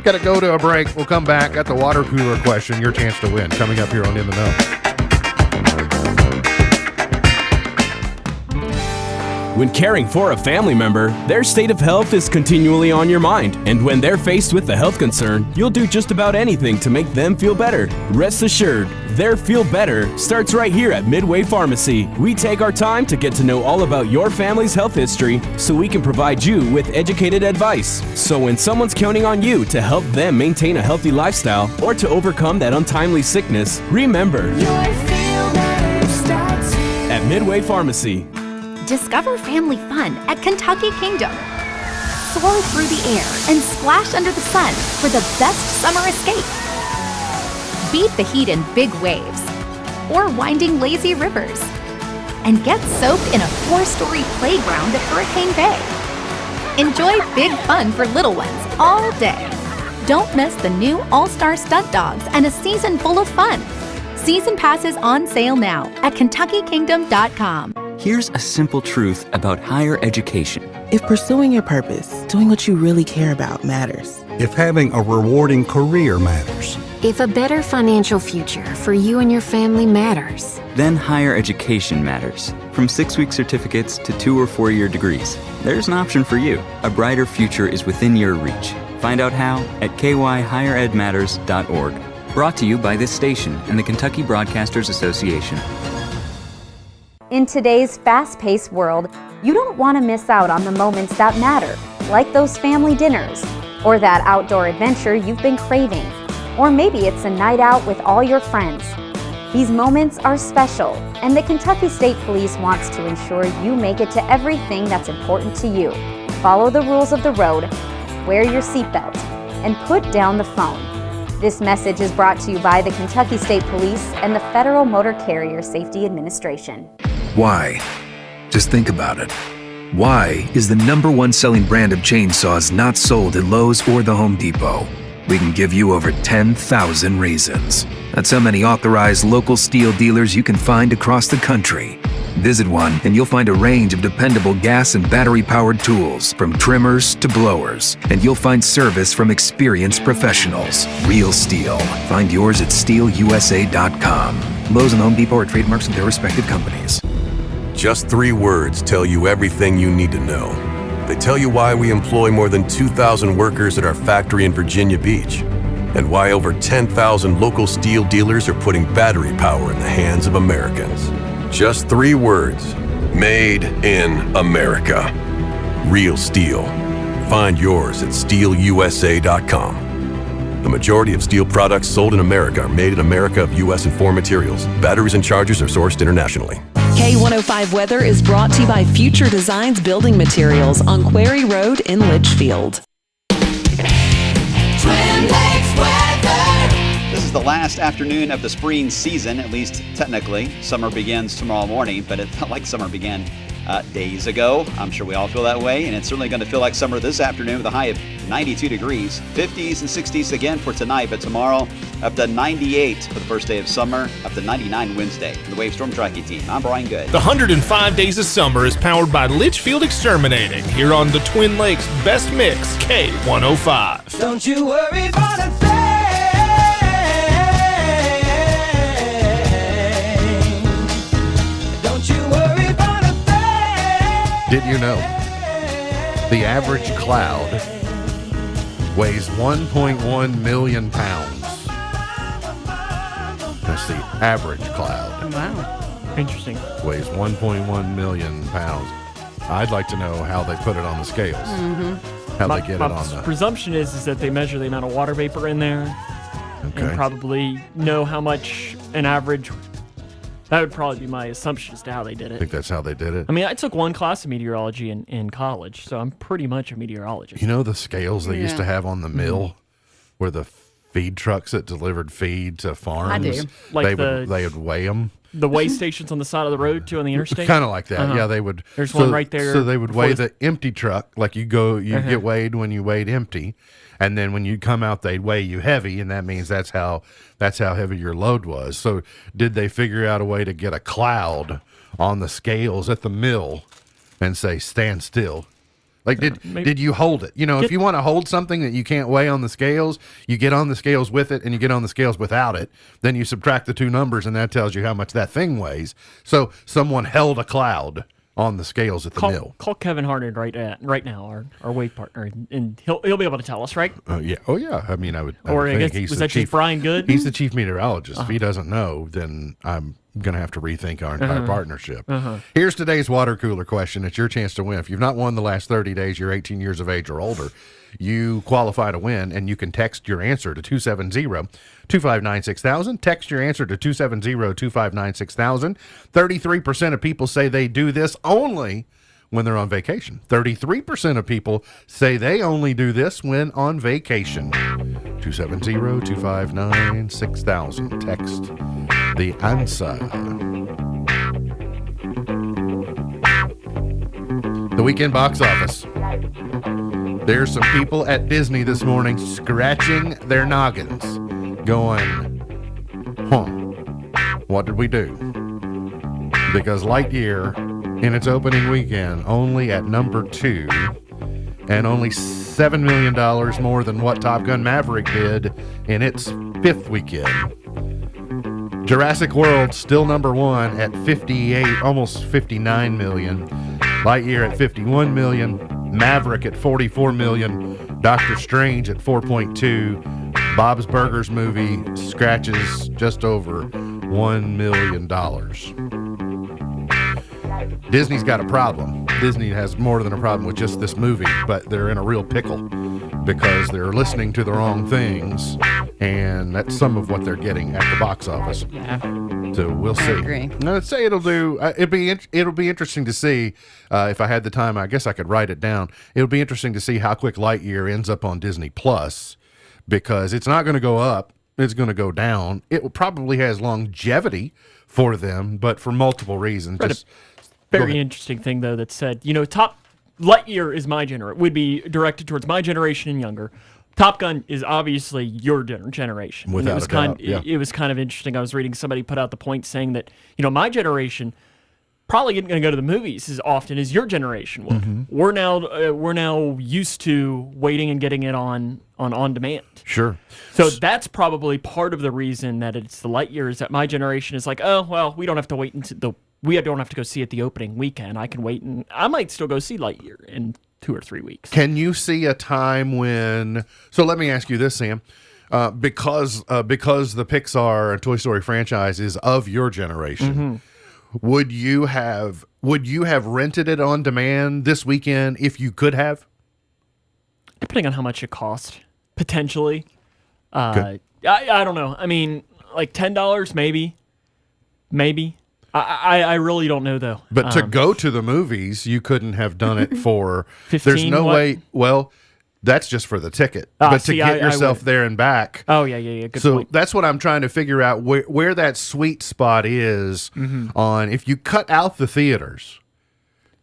S1: Got to go to a break. We'll come back. Got the water cooler question. Your chance to win coming up here on In the Know.
S9: When caring for a family member, their state of health is continually on your mind. And when they're faced with a health concern, you'll do just about anything to make them feel better. Rest assured, their feel better starts right here at Midway Pharmacy. We take our time to get to know all about your family's health history so we can provide you with educated advice. So when someone's counting on you to help them maintain a healthy lifestyle or to overcome that untimely sickness, remember, at Midway Pharmacy.
S10: Discover family fun at Kentucky Kingdom. Soar through the air and splash under the sun for the best summer escape. Beat the heat in big waves or winding lazy rivers. And get soaked in a 4-story playground at Hurricane Bay. Enjoy big fun for little ones all day. Don't miss the new All-Star Stunt Dogs and a season full of fun. Season passes on sale now at KentuckyKingdom.com.
S11: Here's a simple truth about higher education.
S12: If pursuing your purpose, doing what you really care about matters.
S13: If having a rewarding career matters.
S14: If a better financial future for you and your family matters.
S11: Then higher education matters. From 6-week certificates to 2- or 4-year degrees, there's an option for you. A brighter future is within your reach. Find out how at kyhigheredmatters.org. Brought to you by this station and the Kentucky Broadcasters Association.
S15: In today's fast-paced world, you don't want to miss out on the moments that matter, like those family dinners, or that outdoor adventure you've been craving, or maybe it's a night out with all your friends. These moments are special, and the Kentucky State Police wants to ensure you make it to everything that's important to you. Follow the rules of the road, wear your seatbelt, and put down the phone. This message is brought to you by the Kentucky State Police and the Federal Motor Carrier Safety Administration.
S16: Why? Just think about it. Why is the #1 selling brand of chainsaws not sold at Lowe's or the Home Depot? We can give you over 10,000 reasons. That's how many authorized local steel dealers you can find across the country. Visit one and you'll find a range of dependable gas and battery-powered tools, from trimmers to blowers. And you'll find service from experienced professionals. Real Steel. Find yours at steelusa.com. Lowe's and Home Depot are trademarks of their respective companies.
S17: Just 3 words tell you everything you need to know. They tell you why we employ more than 2,000 workers at our factory in Virginia Beach, and why over 10,000 local steel dealers are putting battery power in the hands of Americans. Just 3 words. Made in America. Real Steel. Find yours at steelusa.com. The majority of steel products sold in America are made in America of U.S. and foreign materials. Batteries and chargers are sourced internationally.
S18: K105 Weather is brought to you by Future Designs Building Materials on Quarry Road in Litchfield.
S19: This is the last afternoon of the spring season, at least technically. Summer begins tomorrow morning, but it felt like summer began days ago. I'm sure we all feel that way, and it's certainly going to feel like summer this afternoon with a high of 92 degrees. 50s and 60s again for tonight, but tomorrow up to 98 for the first day of summer, up to 99 Wednesday. The Wave Storm Tracking Team, I'm Brian Good.
S20: The 105 Days of Summer is powered by Litchfield Exterminating here on the Twin Lakes Best Mix, K105.
S21: Don't you worry about a thing. Don't you worry about a thing.
S1: Did you know the average cloud weighs 1.1 million pounds? That's the average cloud.
S2: Wow.
S3: Interesting.
S1: Weighs 1.1 million pounds. I'd like to know how they put it on the scales.
S2: Mm-hmm.
S1: How they get it on
S3: My
S1: the...
S3: presumption is that they measure the amount of water vapor in there,
S1: Okay.
S3: and probably know how much an average That would probably be my assumption as to how they did
S1: I
S3: it.
S1: think that's how they did it.
S3: I mean, I took one class of meteorology in college, so I'm pretty much a meteorologist.
S1: You know the scales they used to
S2: Yeah.
S1: have on the mill, where the feed trucks that delivered feed to farms,
S2: I do.
S3: Like
S1: they would weigh them.
S3: The weigh stations on the side of the road, too, on the interstate?
S1: Kind of like that.
S3: Uh-huh.
S1: Yeah, they would.
S3: There's one right there.
S1: So they would
S3: before
S1: weigh
S3: the-
S1: the empty truck, like you get weighed when you weighed empty, and then when you come out, they'd weigh you heavy, and that means that's how heavy your load was. So did they figure out a way to get a cloud on the scales at the mill and say stand still? Like did you hold it? You know, if you want to hold something that you can't weigh on the scales, you get on the scales with it and you get on the scales without it. Then you subtract the two numbers and that tells you how much that thing weighs. So someone held a cloud on the scales at the mill.
S3: Call Kevin Harden right now, our weight partner, and he'll be able to tell us, right?
S1: Yeah. Oh, yeah. I mean, I would
S3: Or I
S1: think
S3: guess,
S1: he's
S3: was
S1: the
S3: that just
S1: chief.
S3: Brian Good?
S1: He's the chief meteorologist. If he doesn't know, then I'm going to have to rethink our entire partnership. Here's today's water cooler question. It's your chance to win. If you've not won the last 30 days, you're 18 years of age or older, you qualify to win, and you can text your answer to 270-259-6000. Text your answer to 270-259-6000. 33% of people say they do this only when they're on vacation. 33% of people say they only do this when on vacation. 270-259-6000. Text the answer. The weekend box office. There's some people at Disney this morning scratching their noggins, going, what did we do? Because Lightyear, in its opening weekend, only at number 2, and only $7 million more than what Top Gun Maverick did in its 5th weekend. Jurassic World still number 1 at 58, almost 59 million. Lightyear at 51 million. Maverick at 44 million. Doctor Strange at 4.2. Bob's Burgers movie scratches just over $1 million. Disney's got a problem. Disney has more than a problem with just this movie, but they're in a real pickle because they're listening to the wrong things, and that's some of what they're getting at the box office.
S3: Yeah.
S1: So we'll see.
S2: agree.
S1: Now, let's say it'll do. It'll be interesting to see if I had the time. I guess I could write it down. It'll be interesting to see how quick Lightyear ends up on Disney Plus, because it's not going to go up. It's going to go down. It probably has longevity for them, but for multiple reasons.
S3: Right.
S1: Just
S3: Very interesting thing, though, that said, Top Lightyear is would be directed towards my generation and younger. Top Gun is obviously your generation. And
S1: Without
S3: it was
S1: a doubt, yeah.
S3: It was kind of interesting. I was reading somebody put out the point saying that, my generation probably isn't going to go to the movies as often as your generation would.
S1: Mm-hmm.
S3: We're now used to waiting and getting it on demand.
S1: Sure.
S3: So that's probably part of the reason that it's the Lightyear, is that my generation is like, oh, well, we don't have to wait until we don't have to go see it the opening weekend. I can wait, and I might still go see Lightyear in 2 or 3 weeks.
S1: Can you see a time when? So let me ask you this, Sam. Because the Pixar and Toy Story franchise is of your generation, would you have rented it on demand this weekend if you could have?
S3: Depending on how much it cost, potentially. I don't know. I mean, like $10, maybe. I really don't know, though.
S1: But to go to the movies, you couldn't have done it for
S3: 15,
S1: there's no
S3: what?
S1: way. Well, that's just for the ticket. But
S3: see,
S1: to get
S3: I
S1: yourself
S3: would.
S1: there and back.
S3: Oh, yeah. Good
S1: So
S3: point.
S1: that's what I'm trying to figure out, where that sweet spot is on if you cut out the theaters.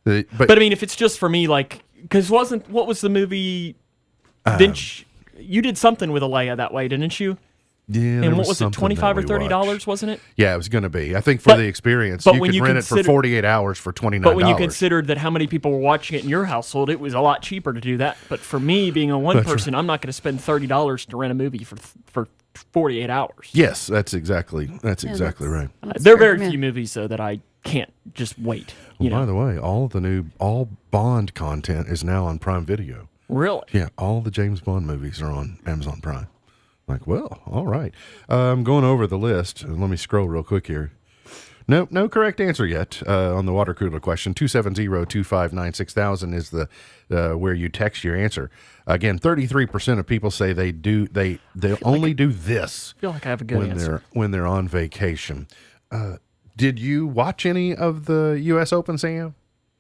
S1: But
S3: I mean, if it's just for me, because what was the movie? You did something with Alea that way, didn't you?
S1: Yeah,
S3: and what was it, $25 or $30, wasn't it?
S1: Yeah, it was going to be. I think for the experience, you could rent it for 48 hours for $29.
S3: But when you considered that how many people were watching it in your household, it was a lot cheaper to do that. But for me, being a one person, I'm not going to spend $30 to rent a movie for 48 hours.
S1: Yes, that's exactly right.
S3: There are very few movies, though, that I can't just wait.
S1: By the way, all Bond content is now on Prime Video.
S3: Really?
S1: Yeah, all the James Bond movies are on Amazon Prime. Like, well, all right. I'm going over the list. Let me scroll real quick here. No correct answer yet on the water cooler question. 270-259-6000 is the where you text your answer. Again, 33% of people say they only do this.
S3: I feel like I have a good answer.
S1: When they're on vacation. Did you watch any of the U.S. Open, Sam?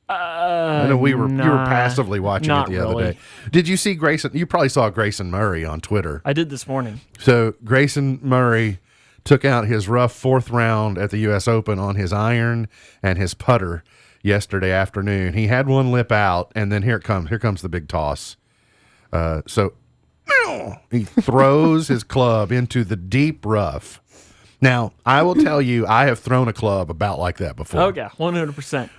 S1: I know you were passively watching it the other day. Did you see Grayson? You probably saw Grayson Murray on Twitter.
S3: I did this morning.
S1: So Grayson Murray took out his rough fourth round at the U.S. Open on his iron and his putter yesterday afternoon. He had one lip out, and then here it comes. Here comes the big toss. So he throws his club into the deep rough. Now, I will tell you, I have thrown a club about like that before.
S3: Oh, yeah, 100%.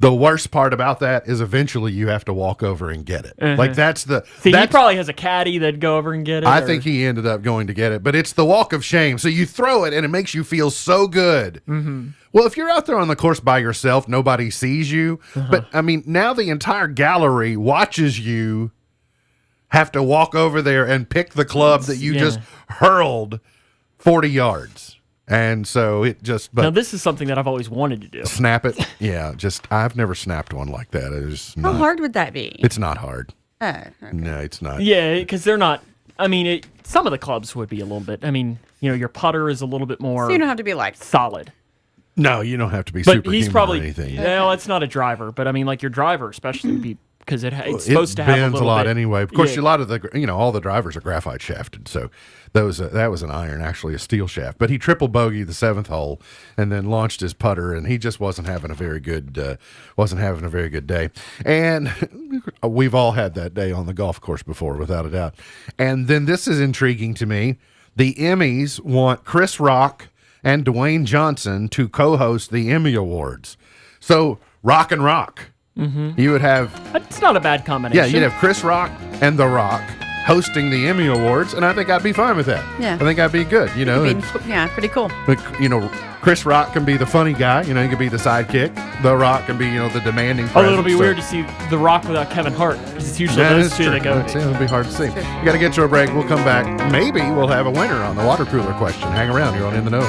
S1: The worst part about that is eventually you have to walk over and get it.
S3: Uh-huh.
S1: Like that's the...
S3: See, he probably has a caddy that'd go over and get it.
S1: I think he ended up going to get it, but it's the walk of shame. So you throw it and it makes you feel so good.
S3: Mm-hmm.
S1: Well, if you're out there on the course by yourself, nobody sees you.
S3: Uh-huh.
S1: But I mean, now the entire gallery watches you have to walk over there and pick the club that you just hurled 40 yards. And so it just...
S3: Now, this is something that I've always wanted to do.
S1: Snap it? Yeah, I've never snapped one like that.
S2: How hard would that be?
S1: It's not hard.
S2: Oh, okay.
S1: No, it's not.
S3: Yeah, because they're not... I mean, some of the clubs would be a little bit... I mean, your putter is a little bit more...
S2: So you don't have to be like...
S3: solid.
S1: No, you don't have to be
S3: But
S1: superhuman
S3: he's probably...
S1: or anything.
S3: Well, it's not a driver, but I mean, like your driver especially would be... Because it's supposed to have
S1: bends a lot
S3: bit,
S1: anyway. Of course,
S3: yeah.
S1: a lot of the all the drivers are graphite shafted, so that was an iron, actually a steel shaft. But he triple bogeyed the seventh hole and then launched his putter, and he just wasn't having a very good day. And we've all had that day on the golf course before, without a doubt. And then this is intriguing to me: the Emmys want Chris Rock and Dwayne Johnson to co-host the Emmy Awards. So Rock and Rock.
S3: Mm-hmm.
S1: You would have...
S3: It's not a bad combination.
S1: Yeah, you'd have Chris Rock and The Rock hosting the Emmy Awards, and I think I'd be fine with that.
S2: Yeah.
S1: I think I'd be good,
S2: Yeah, pretty cool.
S1: But, Chris Rock can be the funny guy, he can be the sidekick. The Rock can be, the demanding presence.
S3: Although it'll be weird to see The Rock without Kevin Hart, because it's usually those two that go.
S1: It'll be hard to see. You got to get to a break. We'll come back. Maybe we'll have a winner on the water cooler question. Hang around. You're on In the Know.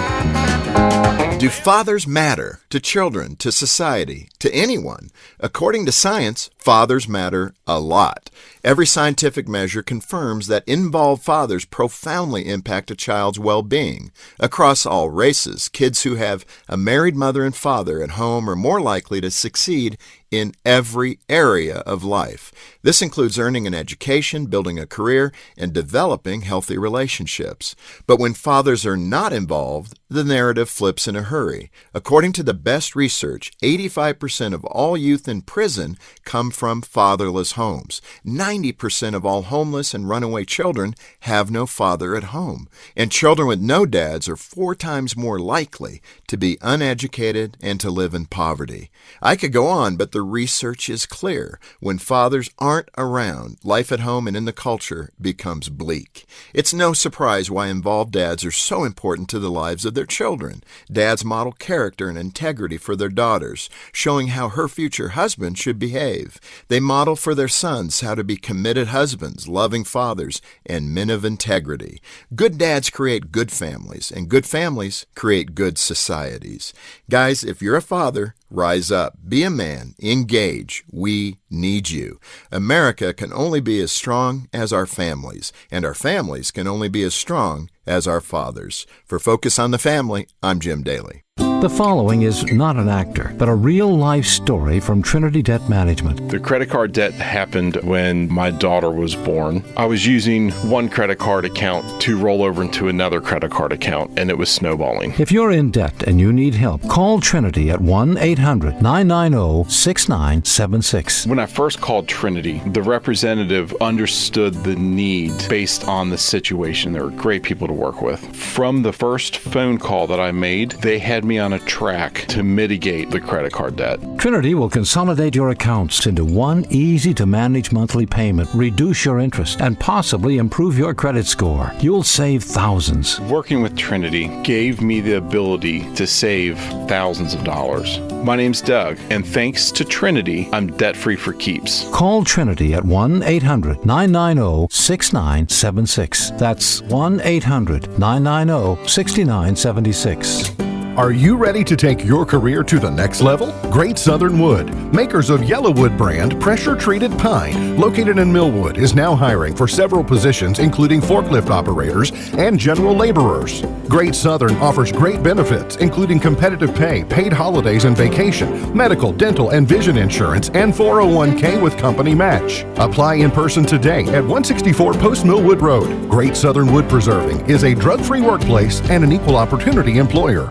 S4: Do fathers matter to children, to society, to anyone? According to science, fathers matter a lot. Every scientific measure confirms that involved fathers profoundly impact a child's well-being. Across all races, kids who have a married mother and father at home are more likely to succeed in every area of life. This includes earning an education, building a career, and developing healthy relationships. But when fathers are not involved, the narrative flips in a hurry. According to the best research, 85% of all youth in prison come from fatherless homes. 90% of all homeless and runaway children have no father at home. And children with no dads are 4 times more likely to be uneducated and to live in poverty. I could go on, but the research is clear. When fathers aren't around, life at home and in the culture becomes bleak. It's no surprise why involved dads are so important to the lives of their children. Dads model character and integrity for their daughters, showing how her future husband should behave. They model for their sons how to be committed husbands, loving fathers, and men of integrity. Good dads create good families, and good families create good societies. Guys, if you're a father, rise up. Be a man. Engage. We need you. America can only be as strong as our families, and our families can only be as strong as our fathers. For Focus on the Family, I'm Jim Daly.
S22: The following is not an actor, but a real-life story from Trinity Debt Management.
S23: The credit card debt happened when my daughter was born. I was using one credit card account to roll over into another credit card account, and it was snowballing.
S22: If you're in debt and you need help, call Trinity at 1-800-990-6976.
S23: When I first called Trinity, the representative understood the need based on the situation. They were great people to work with. From the first phone call that I made, they had me on a track to mitigate the credit card debt.
S22: Trinity will consolidate your accounts into one easy-to-manage monthly payment, reduce your interest, and possibly improve your credit score. You'll save thousands.
S23: Working with Trinity gave me the ability to save thousands of dollars. My name's Doug, and thanks to Trinity, I'm debt-free for keeps.
S22: Call Trinity at 1-800-990-6976. That's 1-800-990-6976.
S1: Are you ready to take your career to the next level? Great Southern Wood, makers of Yellowwood brand pressure-treated pine, located in Millwood, is now hiring for several positions including forklift operators and general laborers. Great Southern offers great benefits including competitive pay, paid holidays and vacation, medical, dental, and vision insurance, and 401k with company match. Apply in person today at 164 Post Millwood Road. Great Southern Wood Preserving is a drug-free workplace and an equal opportunity employer.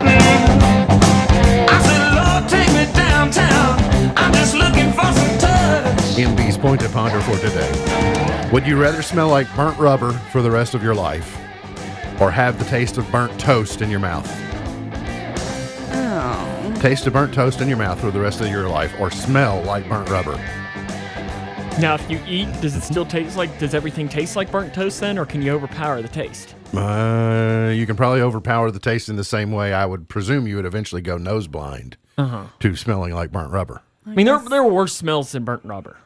S1: MB's point to ponder for today. Would you rather smell like burnt rubber for the rest of your life or have the taste of burnt toast in your mouth?
S2: Oh.
S1: Taste of burnt toast in your mouth for the rest of your life or smell like burnt rubber?
S3: Now, if you eat, does it still taste like, does everything taste like burnt toast then, or can you overpower the taste?
S1: You can probably overpower the taste in the same way. I would presume you would eventually go nose blind to smelling like burnt rubber.
S3: I mean, there are worse smells than burnt rubber.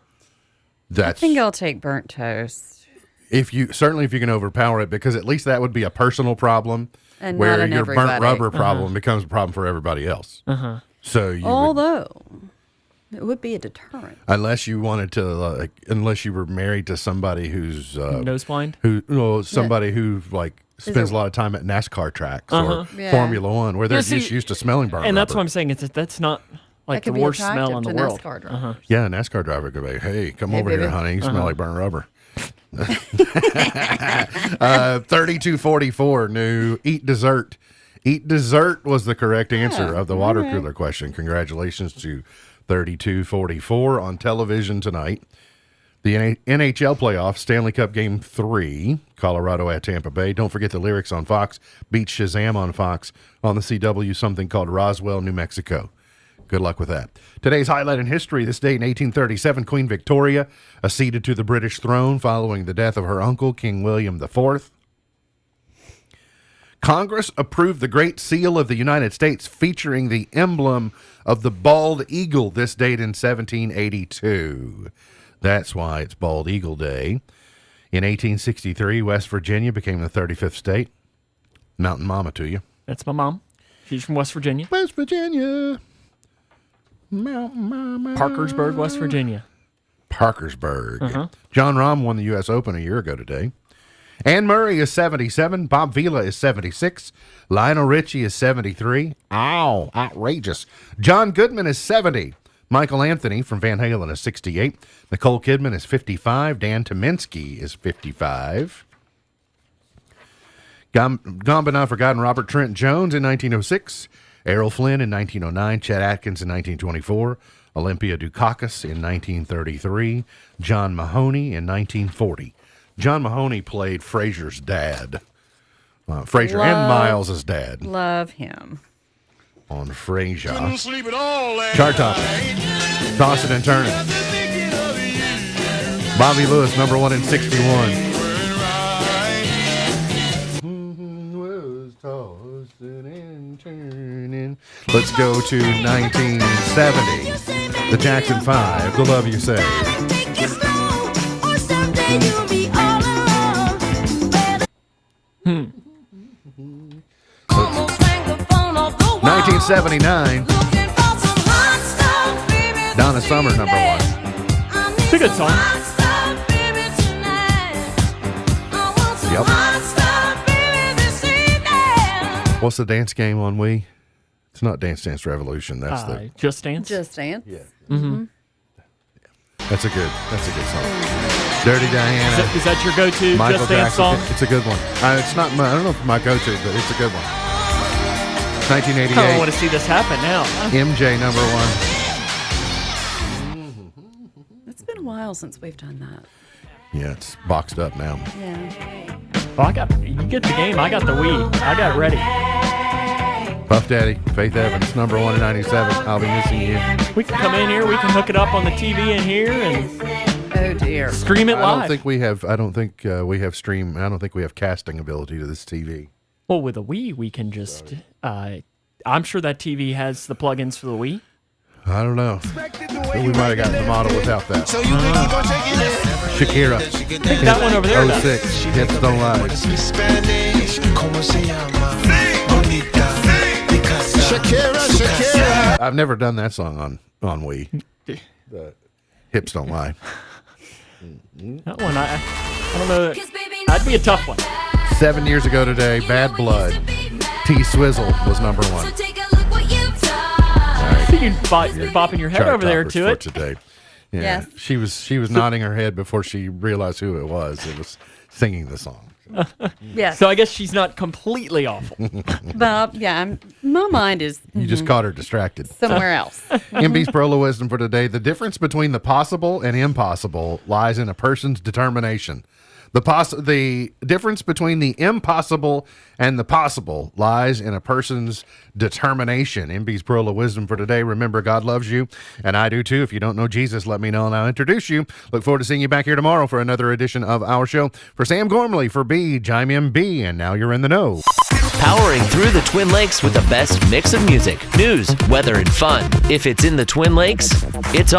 S2: I think I'll take burnt toast.
S1: If you can overpower it, because at least that would be a personal problem,
S2: And
S1: where
S2: not an
S1: your
S2: everybody.
S1: burnt rubber problem becomes a problem for everybody else. So you would,
S2: Although it would be a deterrent.
S1: unless you wanted to, unless you were married to somebody who's
S3: Nose blind?
S1: somebody who spends a lot of time at NASCAR tracks or
S2: Yeah.
S1: Formula One, where they're
S3: Yeah, see,
S1: just used to smelling burnt
S3: And that's
S1: rubber.
S3: what I'm saying. That's not like the
S2: could be
S3: worst smell
S2: attractive
S3: in the
S2: to
S3: world.
S2: NASCAR drivers.
S1: Yeah, a NASCAR driver could be, hey, come
S2: Hey,
S1: over here,
S2: baby.
S1: honey. You smell like burnt rubber. 3244 new eat dessert. Eat dessert was the correct answer of the water cooler question. Congratulations to 3244 on television tonight. The NHL playoffs, Stanley Cup Game 3, Colorado at Tampa Bay. Don't forget the lyrics on Fox. Beat Shazam on Fox. On the CW, something called Roswell, New Mexico. Good luck with that. Today's highlight in history. This day in 1837, Queen Victoria acceded to the British throne following the death of her uncle, King William IV. Congress approved the Great Seal of the United States featuring the emblem of the bald eagle, this date in 1782. That's why it's Bald Eagle Day. In 1863, West Virginia became the 35th state. Mountain Mama to you.
S3: That's my mom. She's from West Virginia.
S1: West Virginia. Mountain Mama.
S3: Parkersburg, West Virginia.
S1: Parkersburg. John Rahm won the U.S. Open a year ago today. Anne Murray is 77. Bob Vila is 76. Lionel Richie is 73. Ow, outrageous. John Goodman is 70. Michael Anthony from Van Halen is 68. Nicole Kidman is 55. Dan Tyminski is 55. Gone but not forgotten Robert Trent Jones in 1906. Errol Flynn in 1909. Chet Atkins in 1924. Olympia Dukakis in 1933. John Mahoney in 1940. John Mahoney played Fraser's dad. Fraser and Miles' dad.
S2: Love him.
S1: On Frasier. Chart topper. Tossing and turning. Bobby Lewis, number 1 in 61. Let's go to 1970. The Jackson 5, The Love You Say. 1979. Donna Summer, number 1.
S3: It's a good song.
S1: Yep. What's the dance game on Wii? It's not Dance Dance Revolution. That's the
S3: Just Dance.
S2: Just Dance.
S1: Yeah.
S3: Mm-hmm.
S1: That's a good song. Dirty Diana.
S3: Is that your go-to
S1: Michael
S3: Just Dance
S1: Jackson.
S3: song?
S1: It's a good one. It's not my, I don't know if it's my go-to, but it's a good one. 1988.
S3: I want to see this happen now.
S1: MJ, number 1.
S2: It's been a while since we've done that.
S1: Yeah, it's boxed up now.
S2: Yeah.
S3: Well, you get the game. I got the Wii. I got it ready.
S1: Puff Daddy, Faith Evans, number 1 in 97. I'll be missing you.
S3: We can come in here. We can hook it up on the TV in here and
S2: oh dear,
S3: stream it live.
S1: I don't think we have casting ability to this TV.
S3: Well, with a Wii, we can just. I'm sure that TV has the plugins for the Wii.
S1: I don't know. We might have gotten the model without that. Shakira.
S3: I think that one over there does.
S1: 06. Hips Don't Lie.
S5: Shakira, Shakira.
S1: I've never done that song on Wii. The hips don't lie.
S3: That one, I don't know. That'd be a tough one.
S1: 7 years ago today, Bad Blood, T-Swizzle was number one.
S3: You're bopping your head
S1: Chart
S3: over there
S1: toppers
S3: to
S1: for
S3: it.
S1: today. Yeah,
S2: Yes.
S1: she was nodding her head before she realized who it was. It was singing the song.
S2: Yes.
S3: So I guess she's not completely awful.
S2: But my mind is
S1: You just caught her distracted.
S2: somewhere else.
S1: MB's Prolo Wisdom for today. The difference between the possible and impossible lies in a person's determination. The difference between the impossible and the possible lies in a person's determination. MB's Prolo Wisdom for today. Remember, God loves you, and I do too. If you don't know Jesus, let me know, and I'll introduce you. Look forward to seeing you back here tomorrow for another edition of our show. For Sam Gormley, for Beej, I'm MB, and now you're in the know.
S6: Powering through the Twin Lakes with the best mix of music, news, weather, and fun. If it's in the Twin Lakes, it's on.